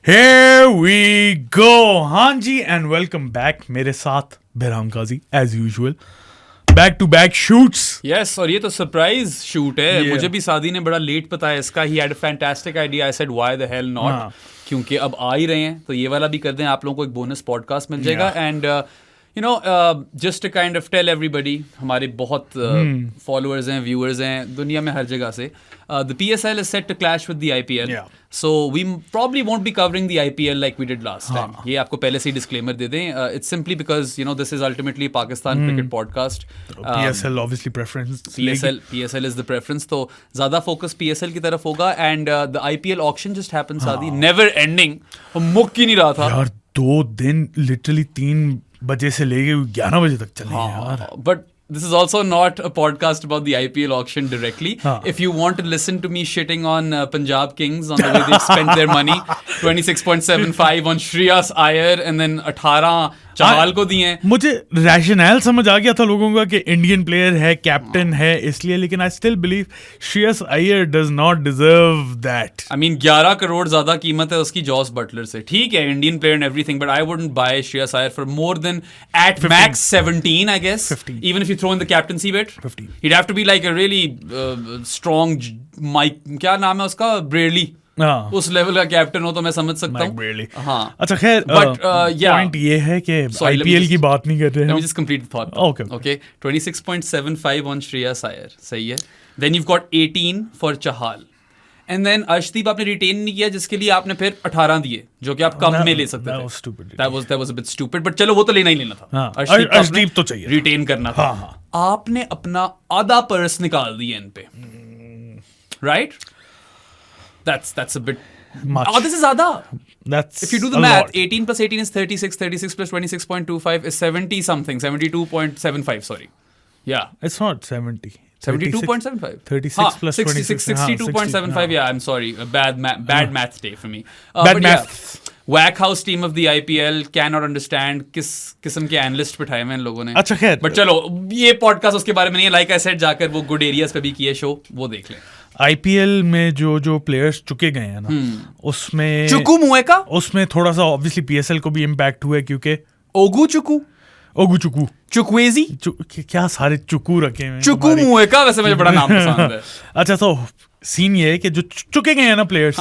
Here we go. हाँ जी and welcome back मेरे साथ Bahram Qazi as usual back to back shoots. Yes और ये तो सरप्राइज शूट है. Yeah. मुझे भी सादी ने बड़ा लेट बताया इसका. He had a fantastic idea. I said why the hell not, क्योंकि अब आ ही रहे हैं तो ये वाला भी कर दें. आप लोगों को एक बोनस पॉडकास्ट मिल जाएगा. And you know just to kind of tell everybody, हमारे बहुत फॉलोअर्स हैं, व्यूअर्स हैं दुनिया में हर जगह से. The PSL is set to clash with the IPL. Yeah. So we probably won't be covering the IPL like we did last time. ये आपको पहले से ही disclaimer दे दें. It's simply because you know this is ultimately a Pakistan cricket podcast. PSL obviously preference. PSL is the preference. तो ज़्यादा focus PSL की तरफ होगा. And the IPL auction just happened, सादी. Never ending. मुक ही नहीं रहा था. यार 2 दिन लिटरली 3 बजे से लेके 11 बजे तक चले हैं यार. But this is also not a podcast about the IPL auction directly. If you want to listen to me shitting on Punjab Kings on the way they spent their money, 26.75 on Shreyas Iyer and then 18 Chahal को दिए. मुझे rational समझ आ गया था लोगों का कि Indian player है, कैप्टन है इसलिए, लेकिन I still believe Shreyas Iyer does not deserve that. I mean 11 crore ज्यादा कीमत है उसकी जॉस बटलर से. ठीक है, Indian player and everything, but I wouldn't buy Shreyas Iyer for more than eight max 17 I guess. 15. Even if you throw in the captaincy bit, 15. He'd have to be like a really strong Mike, क्या नाम है उसका, Bradley. उस level का captain हो तो मैं समझ सकता हूँ. हाँ. अच्छा खैर, But, yeah. पॉइंट ये है कि IPL की बात नहीं कर रहे हैं. Let me just complete the thought. Okay. 26.75 on Shreyas Iyer. सही है. Then you've got 18 for Chahal. And then Arshdeep आपने रिटेन नहीं किया, जिसके लिए आपने फिर 18 दिए, जो कि आप कम में ले सकते थे. That was a bit stupid. But चलो वो तो लेना ही लेना था. अर्शदीप तो चाहिए, रिटेन करना था. आपने अपना आधा पर्स निकाल दिया इन पे. Right? That's a bit much. This is ज़्यादा. That's if you do the math, 18 plus 18 is 36. 36 plus 26.25 is 70 something. 72.75. Sorry. Yeah. It's not 70. 72.75. 36 plus 66, 62.75. Yeah, I'm sorry. A bad math day for me. Bad math. Whack house team of the IPL cannot understand किस किस्म के analyst बिठाए हैं इन लोगों ने. अच्छा खैर, but चलो ये पॉडकास्ट उसके बारे में नहीं है. लाइक आई सेड, जाकर वो गुड एरियाज पे भी किए शो, वो देख लें. IPL में जो प्लेयर्स चुके गए हैं ना, उसमें चुकू मुएका, उसमें थोड़ा सा ऑब्वियसली PSL को भी इम्पैक्ट हुआ है, क्योंकि ओगू चुकू चुकवेजी क्या सारे चुकू रखे हैं. चुकू मुएका वैसे मुझे बड़ा नाम पसंद है. अच्छा, तो सीन ये है कि जो चुके गए हैं ना प्लेयर्स,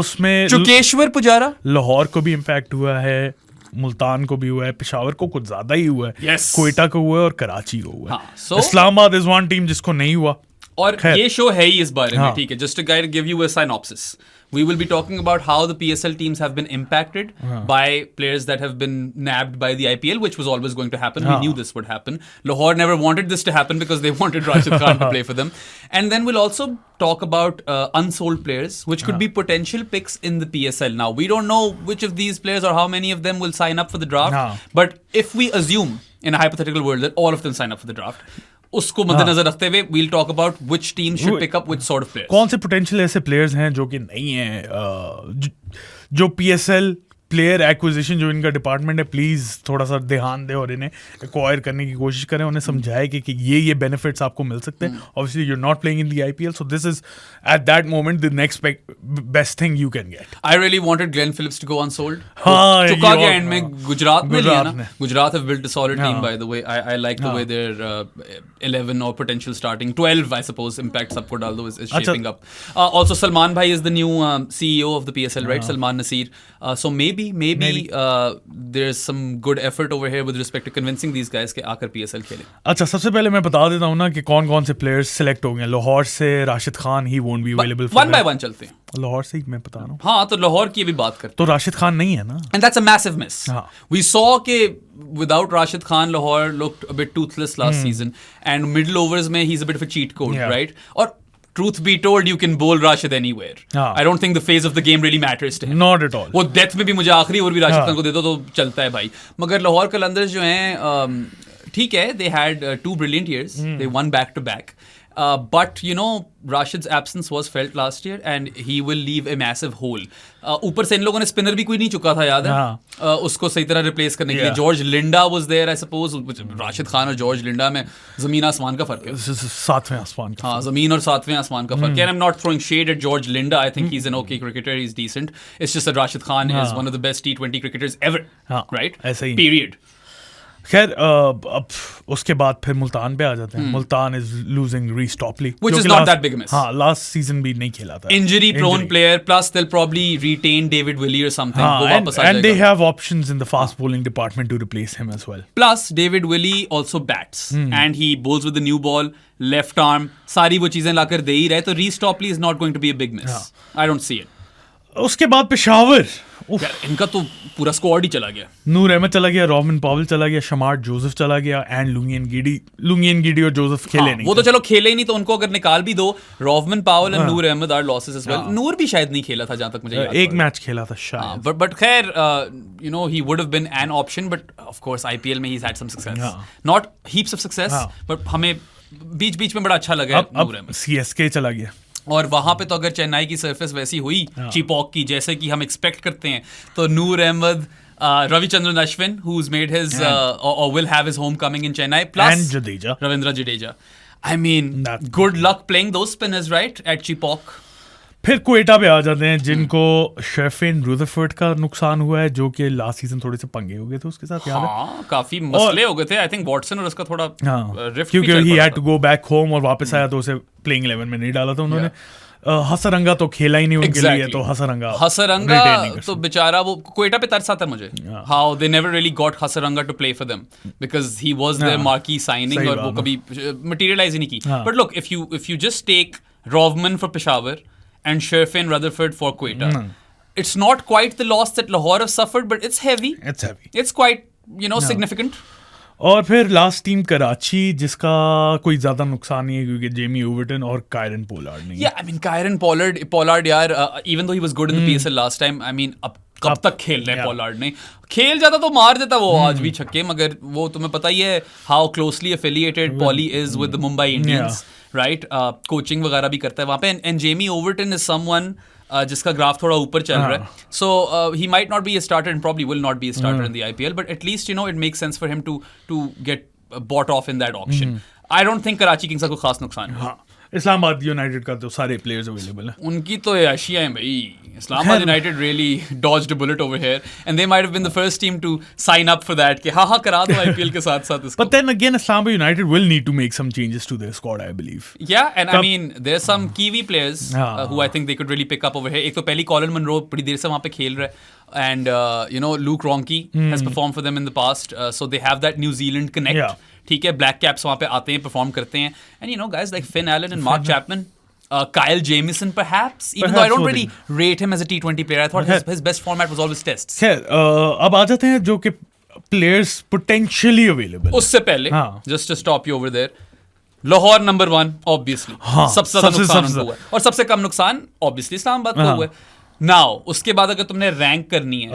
उसमें चुकेश्वर पुजारा, लाहौर को भी इम्पैक्ट हुआ है, मुल्तान को भी हुआ है, पेशावर को कुछ ज्यादा ही हुआ है, कोयटा को हुआ है और कराची को हुआ है. इस्लामाबाद इज वन टीम जिसको नहीं हुआ. और ये शो है ही इस बारे में. ठीक है, just to guide give you a synopsis. We will be talking about how the PSL teams have been impacted by players that have been nabbed by the IPL, which was always going to happen. We knew this would happen. Lahore never wanted this to happen because they wanted Rashid Khan to play for them. And then we'll also talk about unsold players, which could be potential picks in the PSL. Now, we don't know which of these players or how many of them will sign up for the draft. But if we assume in a hypothetical world that all of them sign up for the draft, उसको मद्देनजर रखते हुए we'll talk about which teams should pick up which sort of players. कौन से potential ऐसे players हैं जो कि नहीं है, जो PSL प्लेयर एक्विजिशन जो इनका डिपार्टमेंट है, प्लीज थोड़ा सा ध्यान दे और इन्हें एक्वायर करने की कोशिश करें, उन्हें समझाए कि ये बेनिफिट्स आपको मिल सकते हैं. Obviously you are not playing in the IPL, so this is at that moment the next best thing you can get. I really wanted Glenn Phillips to go unsold. चुका गया एंड में गुजरात में लिया ना. Gujarat have built a solid team by the way. I like the way their 11 और potential starting 12 I suppose impact सबको डाल दो is shaping up. Also Salman bhai is the new CEO of the PSL, right? Salman Naseer. So maybe there's some good effort over here with respect to convincing these guys कि आकर PSL खेलें. अच्छा, सबसे पहले मैं बता देता हूँ ना कि कौन से प्लेयर्स सिलेक्ट हो गए. लाहौर से Rashid Khan, he won't be available. One by one चलते हैं. लाहौर से ही मैं बता रहा हूँ. हाँ, तो लाहौर की भी बात करते हैं. तो राशिद खान नहीं है ना, and that's a massive miss. We saw कि without Rashid Khan, Lahore looked a bit toothless last season, and middle overs में he's a bit of a cheat code, right? और truth be told, you can bowl Rashid anywhere. I don't think the phase of the game really matters to him. Not at all. वो death में भी मुझे आखिरी over भी राशिद खान को दे दो तो चलता है भाई. मगर लाहौर कलंदर्स जो हैं, ठीक है, they had 2 brilliant years. They won back to back. But Rashid's absence was felt last year, and he will leave a massive hole. ऊपर से इन लोगों ने स्पिनर भी कोई नहीं चुका था, याद है? उसको सही तरह रिप्लेस करने के लिए George Linda was there, I suppose. Rashid Khan और जॉर्ज लिंडा में जमीन आसमान का फर्क है. सातवें आसमान का. हाँ, जमीन और सातवें आसमान का फर्क है. And I'm not throwing shade at George Linda. I think he's an okay cricketer. He's decent. It's just that Rashid Khan is one of the best T20 cricketers ever. Right? ऐसा ही. Period. खैर अब उसके बाद फिर मुल्तान पे आ जाते हैं. Multan is losing Reece Topley, which is not that big a miss. हाँ, लास्ट सीजन भी नहीं खेला था. Injury prone player, plus they'll probably retain David Willey or something. And they have options in the fast bowling department to replace him as well. Plus David Willey also bats and he bowls with the new ball, left arm, सारी वो चीजें लाकर दे ही रहे, तो Reece Topley is not going to be a big miss. I don't see it. उसके बाद पेशावर, इनका तो पूरा स्क्वाड ही चला गया. नूर अहमद चला गया, रॉबिन पावेल चला गया, शमार्ट जोसेफ चला गया, एंड लुंगियन गिडी और जोसेफ खेले नहीं. वो तो चलो खेले ही नहीं, तो उनको अगर निकाल भी दो, Robin Powell and Noor Ahmad are losses as well. Noor भी शायद नहीं खेला था जहां तक मुझे याद है. एक मैच खेला था शायद. बट खैर he would have been an option, but of course IPL में he's had some success. Not heaps of success, but हमें बीच-बीच में बड़ा अच्छा लगा नूर अहमद. CSK चला गया. और वहां पे तो अगर चेन्नई की सरफेस वैसी हुई चिपॉक की जैसे कि हम एक्सपेक्ट करते हैं, तो नूर Ahmad, Ravichandran Ashwin who's made his or will have his homecoming in Chennai, plus Ravindra Jadeja. I mean, good luck playing those spinners, right, at Chepauk. फिर क्वेटा पे आ जाते हैं, जिनको शेफिन रुदरफोर्ड का नुकसान हुआ है, जो कि लास्ट सीजन थोड़े से पंगे हो गए थे उसके साथ, याद है? हाँ, काफी मसले हो गए थे. आई थिंक वॉटसन और उसका थोड़ा रिफ्ट, क्योंकि he had to go back home और वापस आया, तो उसे प्लेइंग 11 में नहीं डाला था उन्होंने. हसरंगा तो खेला ही नहीं उनके लिए, तो हसरंगा तो बेचारा वो क्वेटा पे तरस आता है मुझे, how they never really got Hasaranga to play for them, because he was their marquee signing, और वो कभी मटेरियलाइज ही नहीं की. But look, if you just take Rovman for Peshawar and Sherfin Rutherford for Quetta. It's not quite the loss that Lahore have suffered, but it's heavy. It's quite, significant. और फिर last team Karachi, जिसका कोई ज्यादा नुकसान नहीं है क्योंकि जेमी ओवर्टन और कायरन पोलार्ड नहीं. Yeah, I mean Kieran Pollard यार, even though he was good in the PSL last time, I mean अब कब तक खेल रहे हैं पोलार्ड ने. खेल जाता तो मार देता वो आज भी छक्के, मगर वो तुम्हें पता ही है how closely affiliated Polly is with the Mumbai Indians. Right, coaching वगैरह भी करता है वहाँ पे. And Jamie Overton is someone जिसका ग्राफ थोड़ा ऊपर चल रहा है, so he might not be a starter and probably will not be a starter in the IPL, but at least it makes sense for him to get bought off in that auction. I don't think Karachi Kings का कोई खास नुकसान है. Islamabad United का तो सारे players available हैं. उनकी तो याशियां हैं भाई. Islamabad United really dodged a bullet over here, and they might have been the first team to sign up for that. कि हाँ करा दो IPL के साथ इसको. But then again, Islamabad United will need to make some changes to their squad, I believe. Yeah, and I mean there's some Kiwi players who I think they could really pick up over here. एक तो पहली Colin Munro बड़ी देर से वहाँ पे खेल रहा है, and Luke Ronchi has performed for them in the past, so they have that New Zealand connect. Yeah. ठीक है, ब्लैक कैप्स वहाँ पे आते हैं, परफॉर्म करते हैं, and guys like Finn Allen and Mark Chapman. Kyle Jamieson perhaps, even though I don't really rate him as a T20 player. I thought his best format was always tests. अब आ जाते हैं जो कि players potentially available. उससे पहले just to stop you over there, Lahore number 1 obviously. सबसे ज्यादा नुकसान उनको हुआ है, और सबसे कम नुकसान obviously इस्लामाबाद को हुआ है. Now उसके बाद अगर तुमने रैंक करनी है,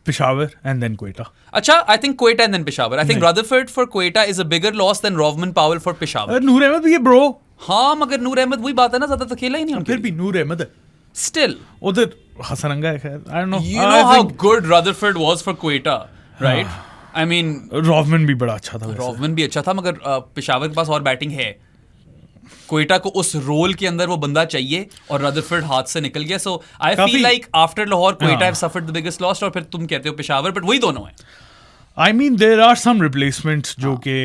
Peshawar and then Quetta. अच्छा, I think Quetta and then Peshawar. I think Rutherford for Quetta is a bigger loss than Rovman Powell for Peshawar. Noor Ahmed भी है bro. हाँ, मगर नूर अहमद वही बात है ना, ज्यादा तो खेला ही नहीं. फिर भी नूर अहमद है. Still. उधर हसरंगा है, खैर. I don't know. You know how good Rutherford was for Quetta, right? I mean. Rovman भी बड़ा अच्छा था. Rovman भी अच्छा था, मगर पेशावर के पास और बैटिंग है. क्वेटा को उस रोल के अंदर वो बंदा चाहिए, और रदरफोर्ड हाथ से निकल गया. So I feel like after Lahore Quetta have suffered the biggest loss, और फिर तुम कहते हो पेशावर, बट वही दोनों हैं. I mean there are some replacements जो कि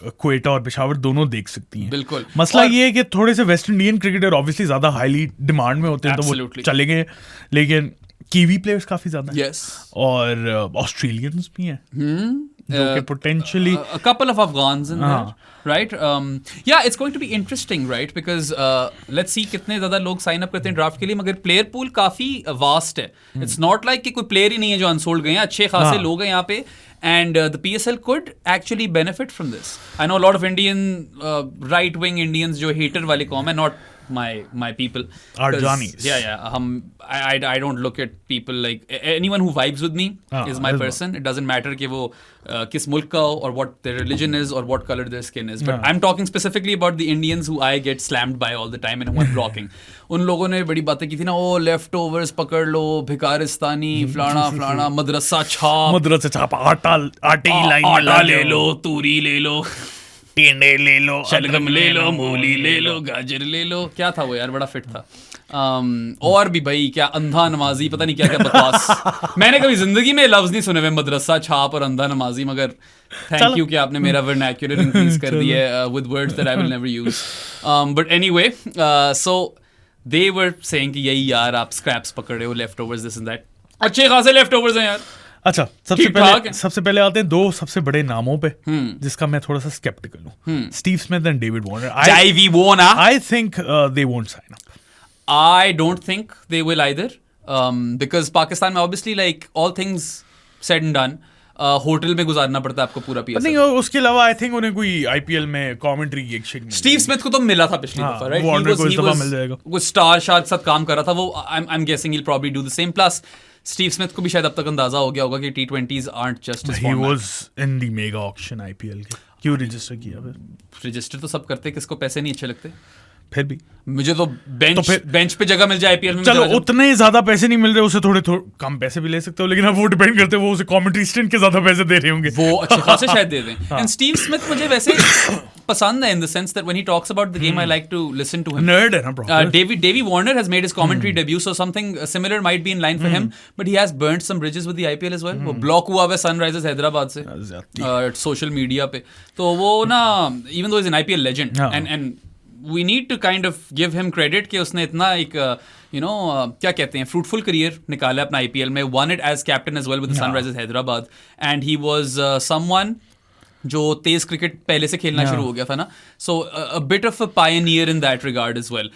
क्वेटा और पेशावर दोनों देख सकती हैं. बिल्कुल. मसला ये है कि थोड़े से वेस्ट इंडियन क्रिकेटर ऑब्वियसली ज्यादा हाईली डिमांड में होते हैं, तो वो चले गए, लेकिन कीवी प्लेयर्स काफी ज्यादा हैं. और ऑस्ट्रेलियंस भी हैं जो कि potentially a couple of Afghans in there, right? Yeah, it's going to be interesting, right? Because let's see कितने ज़्यादा लोग sign up करते हैं ड्राफ्ट के लिए, मगर player pool काफ़ी vast है. It's not like कि कोई player ही नहीं है जो unsold गए हैं, अच्छे खासे लोग हैं यहाँ पे, and the PSL could actually benefit from this. I know a lot of Indian right-wing Indians जो hater वाले कौम है, not my people. Our 'Cause, Johnnies. Yeah. I don't look at people like anyone who vibes with me is my person. It doesn't matter कि वो किस मुल्क का हो or what their religion is or what color their skin is. But I'm talking specifically about the Indians who I get slammed by all the time and who I'm blocking. उन लोगों ने बड़ी बातें की थी ना, ओ leftovers पकड़ लो, भिकारिस्तानी, फलाना मदरसा छाप, आटा ले लो, तूरी ले लो, टिंडे ले लो, शलगम ले लो, मूली ले लो, गाजर ले लो. क्या था वो यार, बड़ा फिट था. और भी भाई क्या अंधा नमाजी, पता नहीं क्या क्या बकवास. मैंने कभी जिंदगी में लफ्ज नहीं सुने हुए मदरसा छाप और अंधा नमाजी, मगर थैंक यू कि आपने मेरा वर्नाक्युलर इंक्रीज कर दिया with words that I will never use. But anyway, so they were saying कि यही यार आप स्क्रैप्स पकड़ रहे हो, लेफ्टओवर्स, दिस एंड दैट. अच्छे खासे लेफ्टओवर्स हैं यार. अच्छा, सबसे पहले आते हैं दो सबसे बड़े नामों पे जिसका मैं थोड़ा सा स्केप्टिकल हूँ. Steve Smith and David Warner. I think they won't sign up. I don't think they will either, because Pakistan में obviously like all things said and done, hotel में गुजारना पड़ता है आपको पूरा PSL. नहीं, उसके अलावा आई थिंक उन्हें कोई IPL में कमेंट्री गिग शिग स्टीव स्मिथ को तो मिला था पिछली दफा, राइट? वार्नर को इस दफा मिल जाएगा. कुछ स्टार शार्क साथ काम कर रहा था वो. I'm guessing he'll probably do the same. Plus Steve Smith को भी शायद अब तक अंदाजा हो गया होगा कि T20s aren't just his format. He was in the mega auction IPL के. क्यों रजिस्टर किया फिर? रजिस्टर तो सब करते, किसको पैसे नहीं अच्छे लगते. फिर भी मुझे तो बेंच पे जगह मिल जाए IPL में. चलो, उतने ज्यादा पैसे नहीं मिल रहे, उसे थोड़े कम पैसे भी ले सकते हो, लेकिन अब वो डिपेंड करते हैं वो उसे कमेंट्री स्टेंट के ज्यादा पैसे दे रहे होंगे. वो अच्छे खासे शायद दे दें. एंड स्टीव स्मिथ मुझे वैसे पसंद है in the sense that when he talks about the game I like to listen to him. Nerd है ना proper. Davey Warner has made his commentary debut, so something similar might be in line for him, but he has burnt some bridges with the IPL as well. वो block हुआ है Sunrisers Hyderabad से social media पे. तो वो ना, even though he's an IPL legend and we need to kind of give him credit कि उसने इतना एक क्या कहते हैं fruitful career निकाला अपना IPL में, won it as captain as well with the Sunrisers Hyderabad, and he was someone जो तेज क्रिकेट पहले से खेलना शुरू हो गया था ना, so a bit of a pioneer in that regard as well.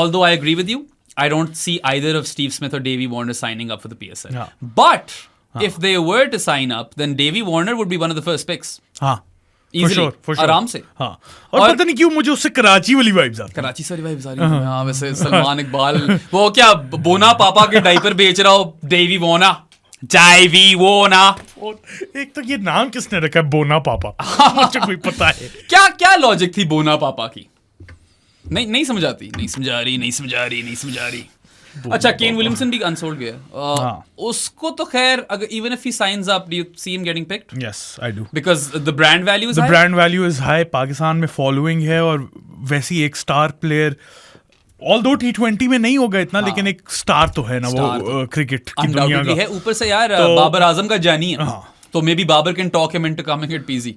Although I agree with you, I don't see either of Steve Smith or Davey Warner signing up for the PSL. But if they were to sign up, then Davey Warner would be one of the first picks. Easily, for sure. आराम से. हाँ. और पता नहीं क्यों मुझे उससे कराची वाली वाइब्स आती है. कराची से वाली वाइब्स आ रही है. हाँ, वैसे सलमान इकबाल वो क्या बोना पापा के डाइपर बेच रहा हो, डेवी वोना, जाइवी वोना. एक तो ये नाम किसने रखा है बोना पापा, मुझे कोई पता है क्या लॉजिक थी बोना पापा की. नहीं समझ आ रही. अच्छा, केन विलियमसन भी अनसोल्ड गया. उसको तो खैर अगर even if he science up, do you see him getting picked? Yes, I do. Because the brand value is high. Pakistan में फॉलोइंग है और वैसी एक स्टार प्लेयर, ऑल्दो T20 में नहीं होगा इतना, लेकिन एक स्टार तो है ना वो क्रिकेट की दुनिया का है. ऊपर से यार बाबर आजम का जानी है, तो maybe Babar can talk him into coming at PZ.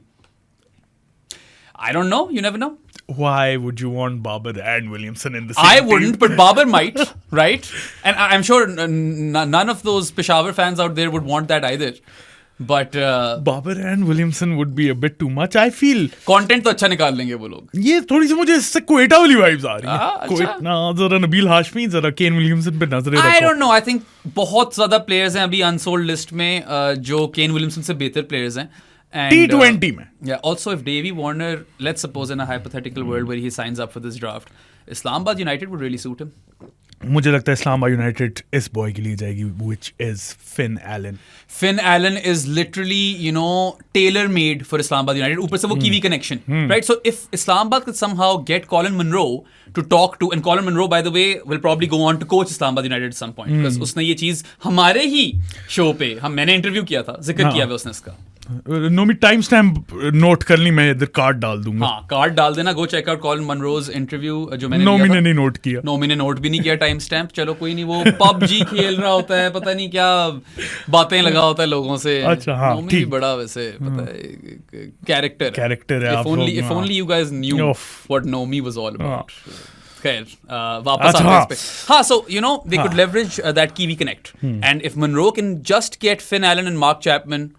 I don't know. You never know. Why would you want Babar and Williamson in the same I team? wouldn't, but Babar might, right? And I'm sure none of those Peshawar fans out there would want that either. But Babar and Williamson would be a bit too much. I feel content तो अच्छा निकाल लेंगे वो लोग. ये थोड़ी सी मुझे इससे क्वेटा वाली वाइब्स आ रही है. क्वेटा ना, जरा नबील हाशमी, जरा केन विलियमसन पे नजरें रखो. I don't know. I think बहुत ज्यादा प्लेयर्स हैं अभी अनसोल्ड लिस्ट में जो केन विलियमसन से बेहतर प्लेयर्स हैं. And, T20 में. Yeah. Also, if Davey Warner, let's suppose in a hypothetical world where he signs up for this draft, Islamabad United would really suit him. मुझे लगता है Islamabad United इस बॉय के लिए जाएगी, which is Finn Allen. Finn Allen is literally, tailor made for Islamabad United. ऊपर से वो Kiwi connection, right? So if Islamabad could somehow get Colin Munro to talk to, and Colin Munro, by the way, will probably go on to coach Islamabad United at some point, because उसने ये चीज हमारे ही show पे मैंने interview किया था, जिक्र किया हुआ उसने इसका. नोमी टाइम स्टैम्प नोट कर ली, मैं इधर कार्ड डाल दूंगा. हाँ, कार्ड डाल देना. Go check out Colin Munro's interview जो मैंने नोमी ने नहीं नोट किया. नोमी ने नोट भी नहीं किया टाइम स्टैम्प. चलो कोई नहीं, वो PUBG खेल रहा होता है, पता नहीं क्या बातें लगा होता है लोगों से. अच्छा, हाँ, नोमी भी बड़ा वैसे पता है कैरेक्टर है. If only you guys knew what Nomi was all about. खैर वापस आते हैं इस पे. हाँ, so they could leverage that Kiwi connect, and if Munro can just get Finn Allen and Mark Chapman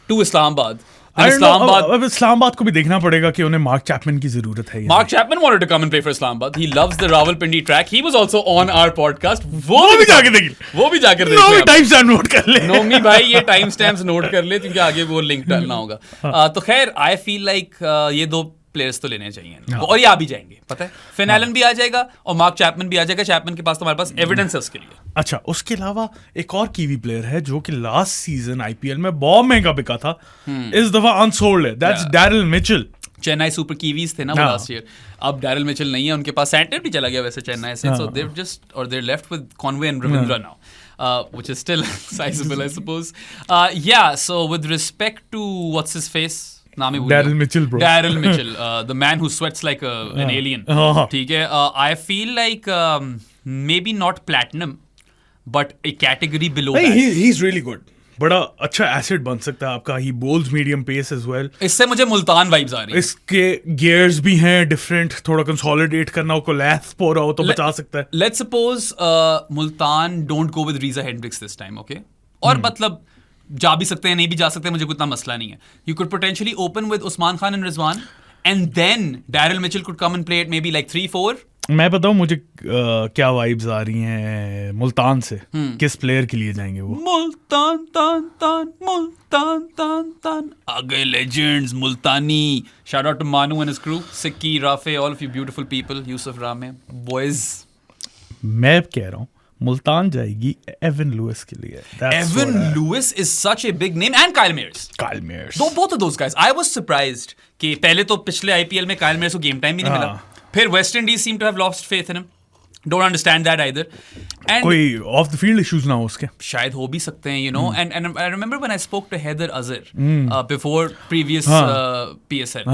to Islamabad. अब इस्लामाबाद को भी देखना पड़ेगा कि उन्हें मार्क चैपमैन की जरूरत है. Mark Chapman wanted to come and play for Islamabad. He loves the Rawalpindi track. He was also on our podcast. वो भी जाकर देख. नोमी टाइम स्टैम्प नोट कर ले. नोमी भाई ये टाइम स्टैम्प्स नोट कर ले, क्योंकि आगे वो लिंक डालना होगा. तो खैर I feel like ये दो प्लेयर्स तो लेने चाहिए इनको, और ये आ भी जाएंगे, पता है। फिन एलन भी आ जाएगा और मार्क चैपमैन भी आ जाएगा। चैपमैन के पास तो हमारे पास एविडेंस है उसके लिए। अच्छा, उसके अलावा एक और कीवी प्लेयर है जो कि लास्ट सीजन आईपीएल में बहुत महंगा बिका था, इस दफा अनसोल्ड है, that's Daryl Mitchell. Chennai super Kiwis थे ना वो लास्ट ईयर, अब डैरिल मिचेल नहीं है उनके पास। सैंटर भी चला गया वैसे चेन्नई से, सो देव जस्ट और there left with Conway and Ravindra now, which is still sizable, I suppose. Yeah, so with respect to what's his face, नाम ही भूल गया। Daryl Mitchell, bro. Daryl Mitchell, the man who sweats like an alien. ठीक है, I feel like maybe not platinum, but a category below that. He's really good. बड़ा अच्छा asset बन सकता है आपका। ही bowls medium pace as well. इससे मुझे मुल्तान वाइब्स आ रही हैं। इसके गियर्स भी हैं डिफरेंट, थोड़ा कंसोलिडेट करना हो, कोलैप्स हो रहा हो तो बचा सकता है। Let's suppose Multan don't go with Reza Hendricks this time, okay? और मतलब जा भी सकते हैं, नहीं भी जा सकते हैं, मुझे कोई इतना मसला नहीं है। You could potentially open with Usman Khan and Rizwan, and then Daryl Mitchell could come and play it maybe like 3-4. मैं बताऊं मुझे क्या वाइब्स आ रही हैं मुल्तान से, किस प्लेयर के लिए जाएंगे वो? मुल्तान तान तान, मुल्तान तान तान, आ गए legends Multani. Shout out to Manu and his crew, Sikki, Rafay, all of you beautiful people, Yusuf Rame, boys. मैं कह रहा हूं मुल्तान जाएगी एवन लुइस के लिए। Evin Lewis is such a big name, and Kyle Mayers. Kyle Mayers, both of those guys. I was surprised कि पहले तो पिछले आईपीएल में काइल मेयर्स को गेम टाइम भी नहीं मिला, फिर West Indies seem to have lost faith in him. Don't understand that either. And कोई ऑफ द फील्ड इश्यूज ना हो उसके, शायद हो भी सकते हैं, you know. And I remember when I spoke to Haider Azhar before previous PSL,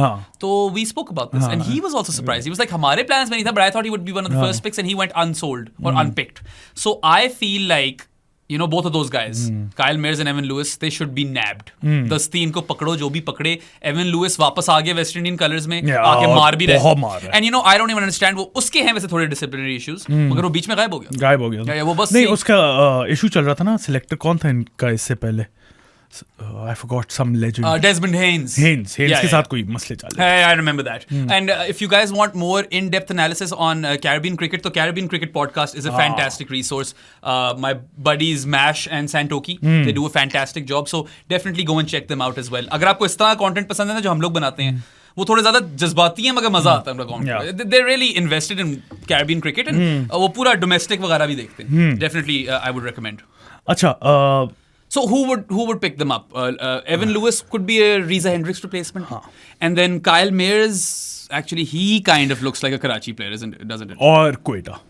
तो we spoke about this and he was also surprised. He was like हमारे प्लान्स में नहीं था, but I thought he would be one of the first picks and he went unsold और unpicked. So I feel like, you know, both of those guys, Kyle Mayers and Evan Lewis, they should be nabbed. 10-3 को पकड़ो, जो भी पकड़े। Evan Lewis वापस आ गया West Indian colours में, आके मार भी रहे। And you know, I don't even understand, वो उसके हैं वैसे थोड़े disciplinary issues, मगर वो बीच में गायब हो गया। वो बस नहीं, उसका इशू चल रहा था ना, सिलेक्टर कौन था इनका इससे पहले? I forgot some legend. Desmond Haynes. Haynes के साथ कोई मसले चल रहे हैं। I remember that. And if you guys want more in-depth analysis on Caribbean cricket, the Caribbean Cricket Podcast is a fantastic resource. My buddies Mash and Santoki, they do a fantastic job. So definitely go and check them out as well. अगर आपको इस तरह content पसंद है ना जो हम लोग बनाते हैं, वो थोड़े ज्यादा जज्बाती हैं मगर मजा आता है उनका content. They're really invested in Caribbean cricket and वो पूरा domestic वगैरह भी देखते हैं। Definitely I would recommend. अच्छा, so who would pick them up? Evan Lewis could be a Reza Hendricks replacement, and then Kyle Mayers, actually he kind of looks like a Karachi player, doesn't it? और Quetta.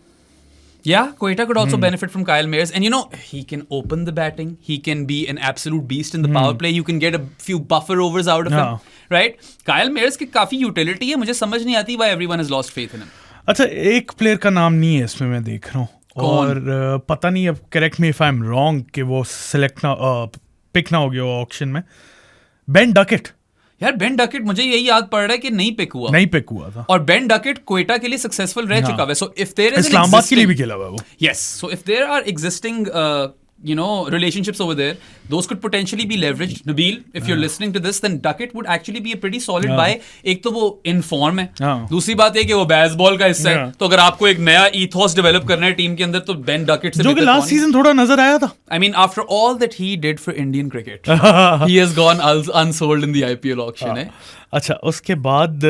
Yeah, Quetta could also benefit from Kyle Mayers, and you know, he can open the batting, he can be an absolute beast in the power play, you can get a few buffer overs out of him, right? Kyle Mayers की काफी utility है, मुझे समझ नहीं आती why everyone has lost faith in him. अच्छा, एक player का नाम नहीं है इसमें, मैं देख रहा हूँ, और पता नहीं, अब correct me if I am wrong, कि वो सिलेक्ट ना पिक ना हो गया ऑक्शन में। Ben Duckett. यार बेन डकेट, मुझे यही याद पड़ रहा है कि नहीं पिक हुआ था। और बेन डकेट क्वेटा के लिए सक्सेसफुल रह चुका है। So if there is Islamabad के लिए भी खेला हुआ है वो। Yes, so if there are existing you know, relationships over there, those could potentially be leveraged. Nabil, if you're listening to this, then Duckett would actually be a pretty solid buy. एक तो वो in form है, दूसरी बात है कि वो baseball का हिस्सा है, तो अगर आपको एक नया ethos develop करना है टीम के अंदर, तो Ben Duckett से जो कि लास्ट सीजन थोड़ा नजर आया था। I mean, after all that he did for Indian cricket, he has gone unsold in the IPL auction. है। अच्छा, उसके बाद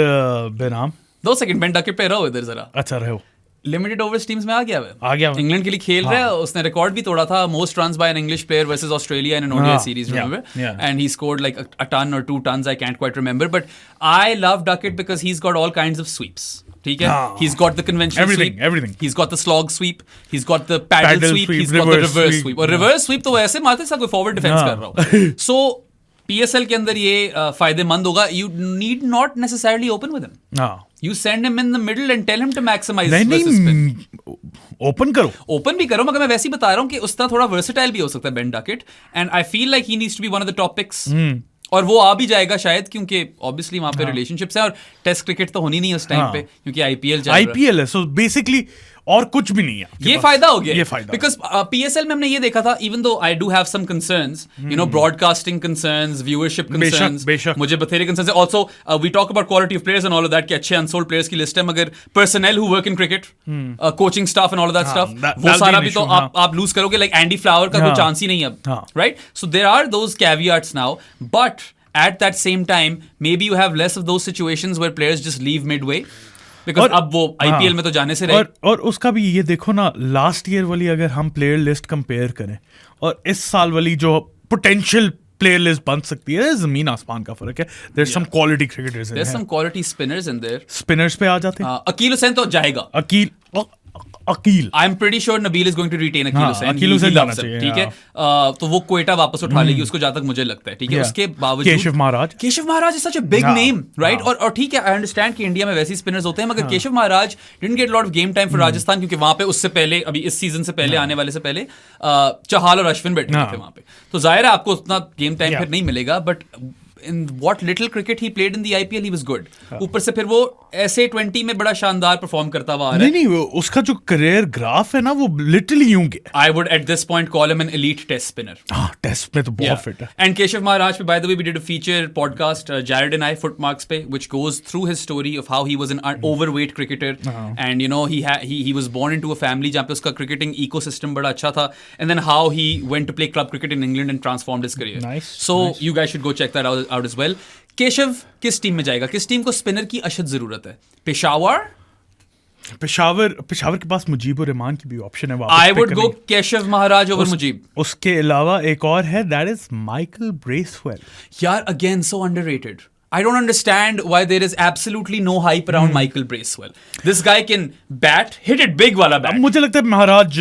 बेनाम 2 सेकंड Ben Duckett पे रहो इधर जरा। अच्छा, रहो। लिमिटेड ओवर्स टीम्स में आ गया है, इंग्लैंड के लिए खेल रहा है। उसने रिकॉर्ड भी तोड़ा था, most runs by an English player versus Australia in an ODI series, remember? And he scored like a ton or 2 tons, I can't quite remember, but I love Duckett because he's got all kinds of sweeps. ठीक है, he's got the conventional everything. He's got the slog sweep, he's got the paddle sweep, he's got the reverse sweep. और reverse sweep तो ऐसे मारते सा कोई forward defense कर रहा हो। So PSL के अंदर ये फायदेमंद होगा। You need not necessarily open with him. You send him in the middle and tell him to maximize versus spin. Open करो, ओपन भी करो, मगर मैं वैसे ही बता रहा हूँ कि उस तरह थोड़ा वर्सेटाइल भी हो सकता है Ben Duckett, and I feel like he needs to be one of the top picks. और वो आ भी जाएगा शायद, क्योंकि ऑब्वियसली वहां पे रिलेशनशिप्स है, और टेस्ट क्रिकेट तो होनी नहीं उस टाइम पे, क्योंकि आईपीएल है। सो बेसिकली और कुछ भी नहीं है, ये फायदा हो गया, ये फायदा, बिकॉज पीएसएल में हमने ये देखा था, even though I do have some concerns, you know, broadcasting concerns, viewership concerns, मुझे बथेरे कंसर्न्स है। Also we talk about quality of players and all of that, कि अच्छे अनसोल्ड प्लेयर्स की लिस्ट है, मगर personnel who work in cricket, coaching staff and all of that stuff, वो सारा भी तो आप लूज करोगे। लाइक एंडी फ्लावर का कोई चांस ही नहीं है, right? So there are those caveats now, but at that same time, maybe you have less of those situations where players just leave midway. Because अब वो IPL में तो जाने से रहे. और उसका भी ये देखो ना, लास्ट ईयर वाली अगर हम प्लेयर लिस्ट कंपेयर करें और इस साल वाली जो पोटेंशियल प्लेयर लिस्ट बन सकती है, जमीन आसमान का फर्क है. There some quality cricketers, there's some quality spinners in there. Spinners पे आ जाते हैं. अकील हुसैन तो जाएगा. Aqeel I'm pretty sure Nabil is going to retain Akeem Hussain. Aqeel Hussain जाना चाहिए, ठीक है. तो वो कोयटा वापस उठा लेगी उसको, जहाँ तक मुझे लगता है. ठीक है. उसके बावजूद Keshav Maharaj is such a big name, right? और ठीक है, I understand कि इंडिया में वैसे स्पिनर्स होते हैं, मगर Keshav Maharaj didn't get a lot of game time for Rajasthan, क्योंकि वहां पे उससे पहले, अभी इस सीजन से पहले आने वाले से पहले चहाल और अश्विन बैठे थे वहां पे. तो जाहिर है आपको उतना गेम टाइम फिर नहीं मिलेगा, but in what little cricket he played in the IPL, he was good. ऊपर से फिर वो ऐसे 20 में बड़ा शानदार परफॉर्म करता हुआ आ रहा है. नहीं, उसका जो करियर ग्राफ है ना, वो लिटरली यूं गया. I would at this point call him an elite test spinner. Test में तो बहुत फिट है. And Keshav Maharaj पे, by the way, we did a feature podcast, Jared and I, Footmarks पे, which goes through his story of how he was an overweight cricketer, and you know he was born into a family जहाँ पे उसका cricketing ecosystem बड़ा अच्छा था, and then how he went to play club cricket in England and transformed his career. Nice. So you guys should go check that out as well. Keshav किस team में जाएगा? किस टीम को स्पिनर की अशद जरूरत है? पेशावर के पास मुजीब उर रहमान की भी ऑप्शन है. I would go Keshav Maharaj over Mujeeb. उसके अलावा एक और है, दैट इज माइकल ब्रेसवेल. यार again so underrated. I don't understand why there is absolutely no hype around Michael Bracewell. This guy can bat, hit it big वाला bat. मुझे लगता है महाराज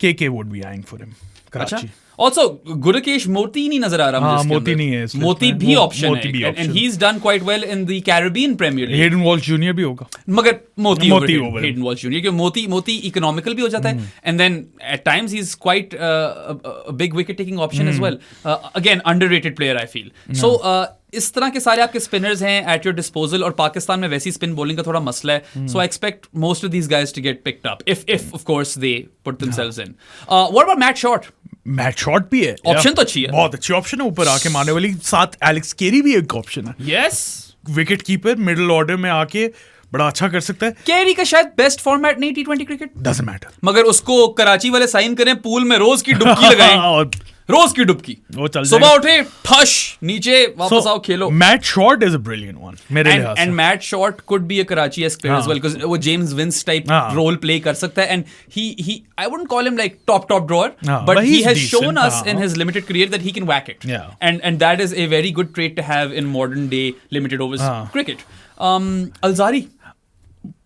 KK would be eyeing for him. Karachi. Also, Gurukesh Moti नहीं नजर आ रहा मुझे. मोती नहीं है. मोती भी ऑप्शन है, and he's done quite well in the Caribbean Premier League. Hayden Walsh Jr. भी होगा. मगर मोती over Hayden Walsh Jr. क्योंकि मोती इकोनॉमिकल भी हो जाता है, and then at times he's quite a big wicket taking option as well. Again, underrated player I feel. So इस तरह के सारे आपके स्पिनर्स हैं at your disposal, और पाकिस्तान में वैसी स्पिन बॉलिंग का थोड़ा मसला है. So I expect most of these guys to get picked up if of course they put themselves in. What about Matt Short? Matt Short भी है. ऑप्शन तो अच्छी है, बहुत अच्छी ऑप्शन है ऊपर आके मारने वाली. साथ एलेक्स केरी भी एक ऑप्शन है. Yes, wicket keeper middle order में आके बड़ा अच्छा कर सकता है. केरी का शायद बेस्ट फॉर्मेट नहीं T20 क्रिकेट, डजंट मैटर, मगर उसको कराची वाले साइन करें, पूल में रोज की डुबकी लगाएं. रोज की डुबकी, वो चल सुबह उठे ठश नीचे वापस आओ खेलो. Matt Short is a brilliant one मेरे लिहाज से. And Matt Short could be a Karachi esque player as well, because वो James Vince type role play कर सकता है. And he I wouldn't call him like top drawer, but he has shown us in his limited career that he can whack it. And that is a very good trait to have in modern day limited overs cricket. Alzarri.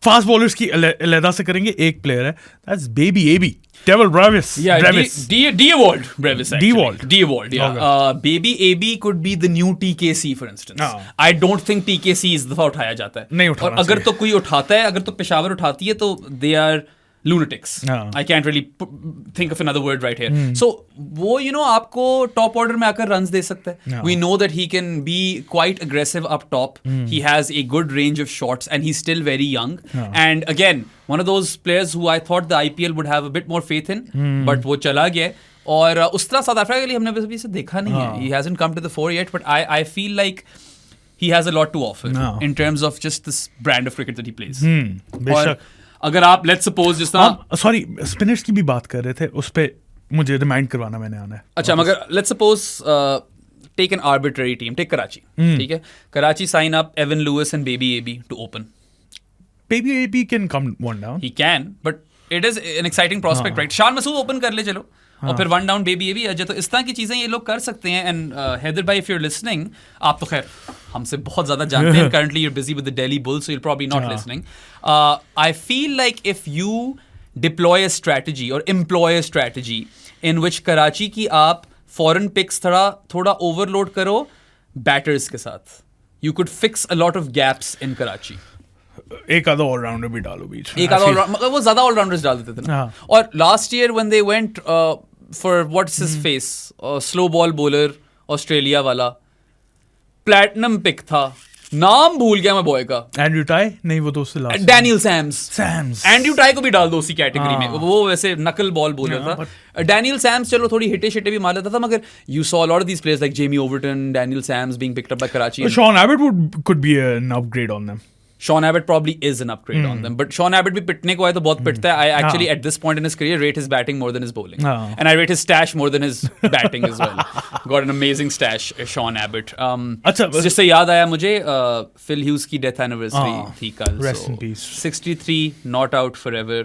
Fast bowlers की अलहदा से करेंगे. एक player है, that's baby AB, Devil Brevis. Yeah, D'Ewald Brevis. D'Ewald. Yeah. Baby AB could be the new TKC, for instance. I don't think TKC इस दफा उठाया जाता है. नहीं उठाना. और अगर तो कोई उठाता है, अगर तो पेशावर उठाती है, तो they are lunatics. I can't really think of another word right here. So वो आपको टॉप ऑर्डर में आकर रन्स दे सकता है. We know that he can be quite aggressive up top. He has a good range of shots, and he's still very young. And again, one of those players who I thought the IPL would have a bit more faith in, but वो चला गया. और उस तरह south Africa के लिए हमने अभी से देखा नहीं है. He hasn't come to the fore yet, but I feel like he has a lot to offer in terms of just this brand of cricket that he plays. बेशक. अगर आप लेट्स सपोज जिस तरह, सॉरी, स्पिनर्स की भी बात कर रहे थे, उस पे मुझे रिमाइंड करवाना मैंने आना है. अच्छा, मगर let's suppose take an arbitrary team, take Karachi. ठीक है, Karachi sign up Evin Lewis and baby AB to open. Baby AB can come one down. He can, but it is an exciting prospect, right? Shan Masood open कर ले चलो, और फिर one down baby AB अजय. तो इस तरह की चीजें ये लोग कर सकते हैं. एंड हैदर भाई, इफ यू आर लिसनिंग, आप तो खैर हमसे बहुत ज्यादा जानते हैं. Currently you are busy with the Delhi Bulls, so you are probably not listening. I feel like if you deploy a strategy और employ a strategy in which Karachi की आप फॉरेन पिक्स थोड़ा ओवरलोड करो बैटर्स के साथ, you could fix a lot of gaps in Karachi. एक आधा allrounder भी डालो बीच में. एक आधा ऑलराउंडर, मतलब वो ज्यादा ऑलराउंडर्स डाल देते थे ना. और last year when they went for what's his face, slow ball bowler Australia वाला, प्लैटिनम पिक था, नाम भूल गया मैं बॉय का. एंड्रयू टाई नहीं, वो तो उससे last. Daniel Sams. Andrew tie को भी डाल दो उसी कैटेगरी में. वो वैसे नकल बॉल बॉलर था. डैनियल सैम्स चलो थोड़ी हिटे शिटे भी मार लेता था, मगर you saw a lot of these players like Jamie Overton, Daniel Sams being picked up by Karachi. Sean Abbott could be an upgrade on them. Sean Abbott probably is an upgrade on them. But Sean Abbott भी पिटने को है तो बहुत पिटता है. I actually at this point in his career rate his batting more than his bowling. And I rate his stash more than his batting as well. Got an amazing stash, Sean Abbott. जिससे याद आया मुझे Phil Hughes की death anniversary थी कल. Rest in peace. 63, not out forever.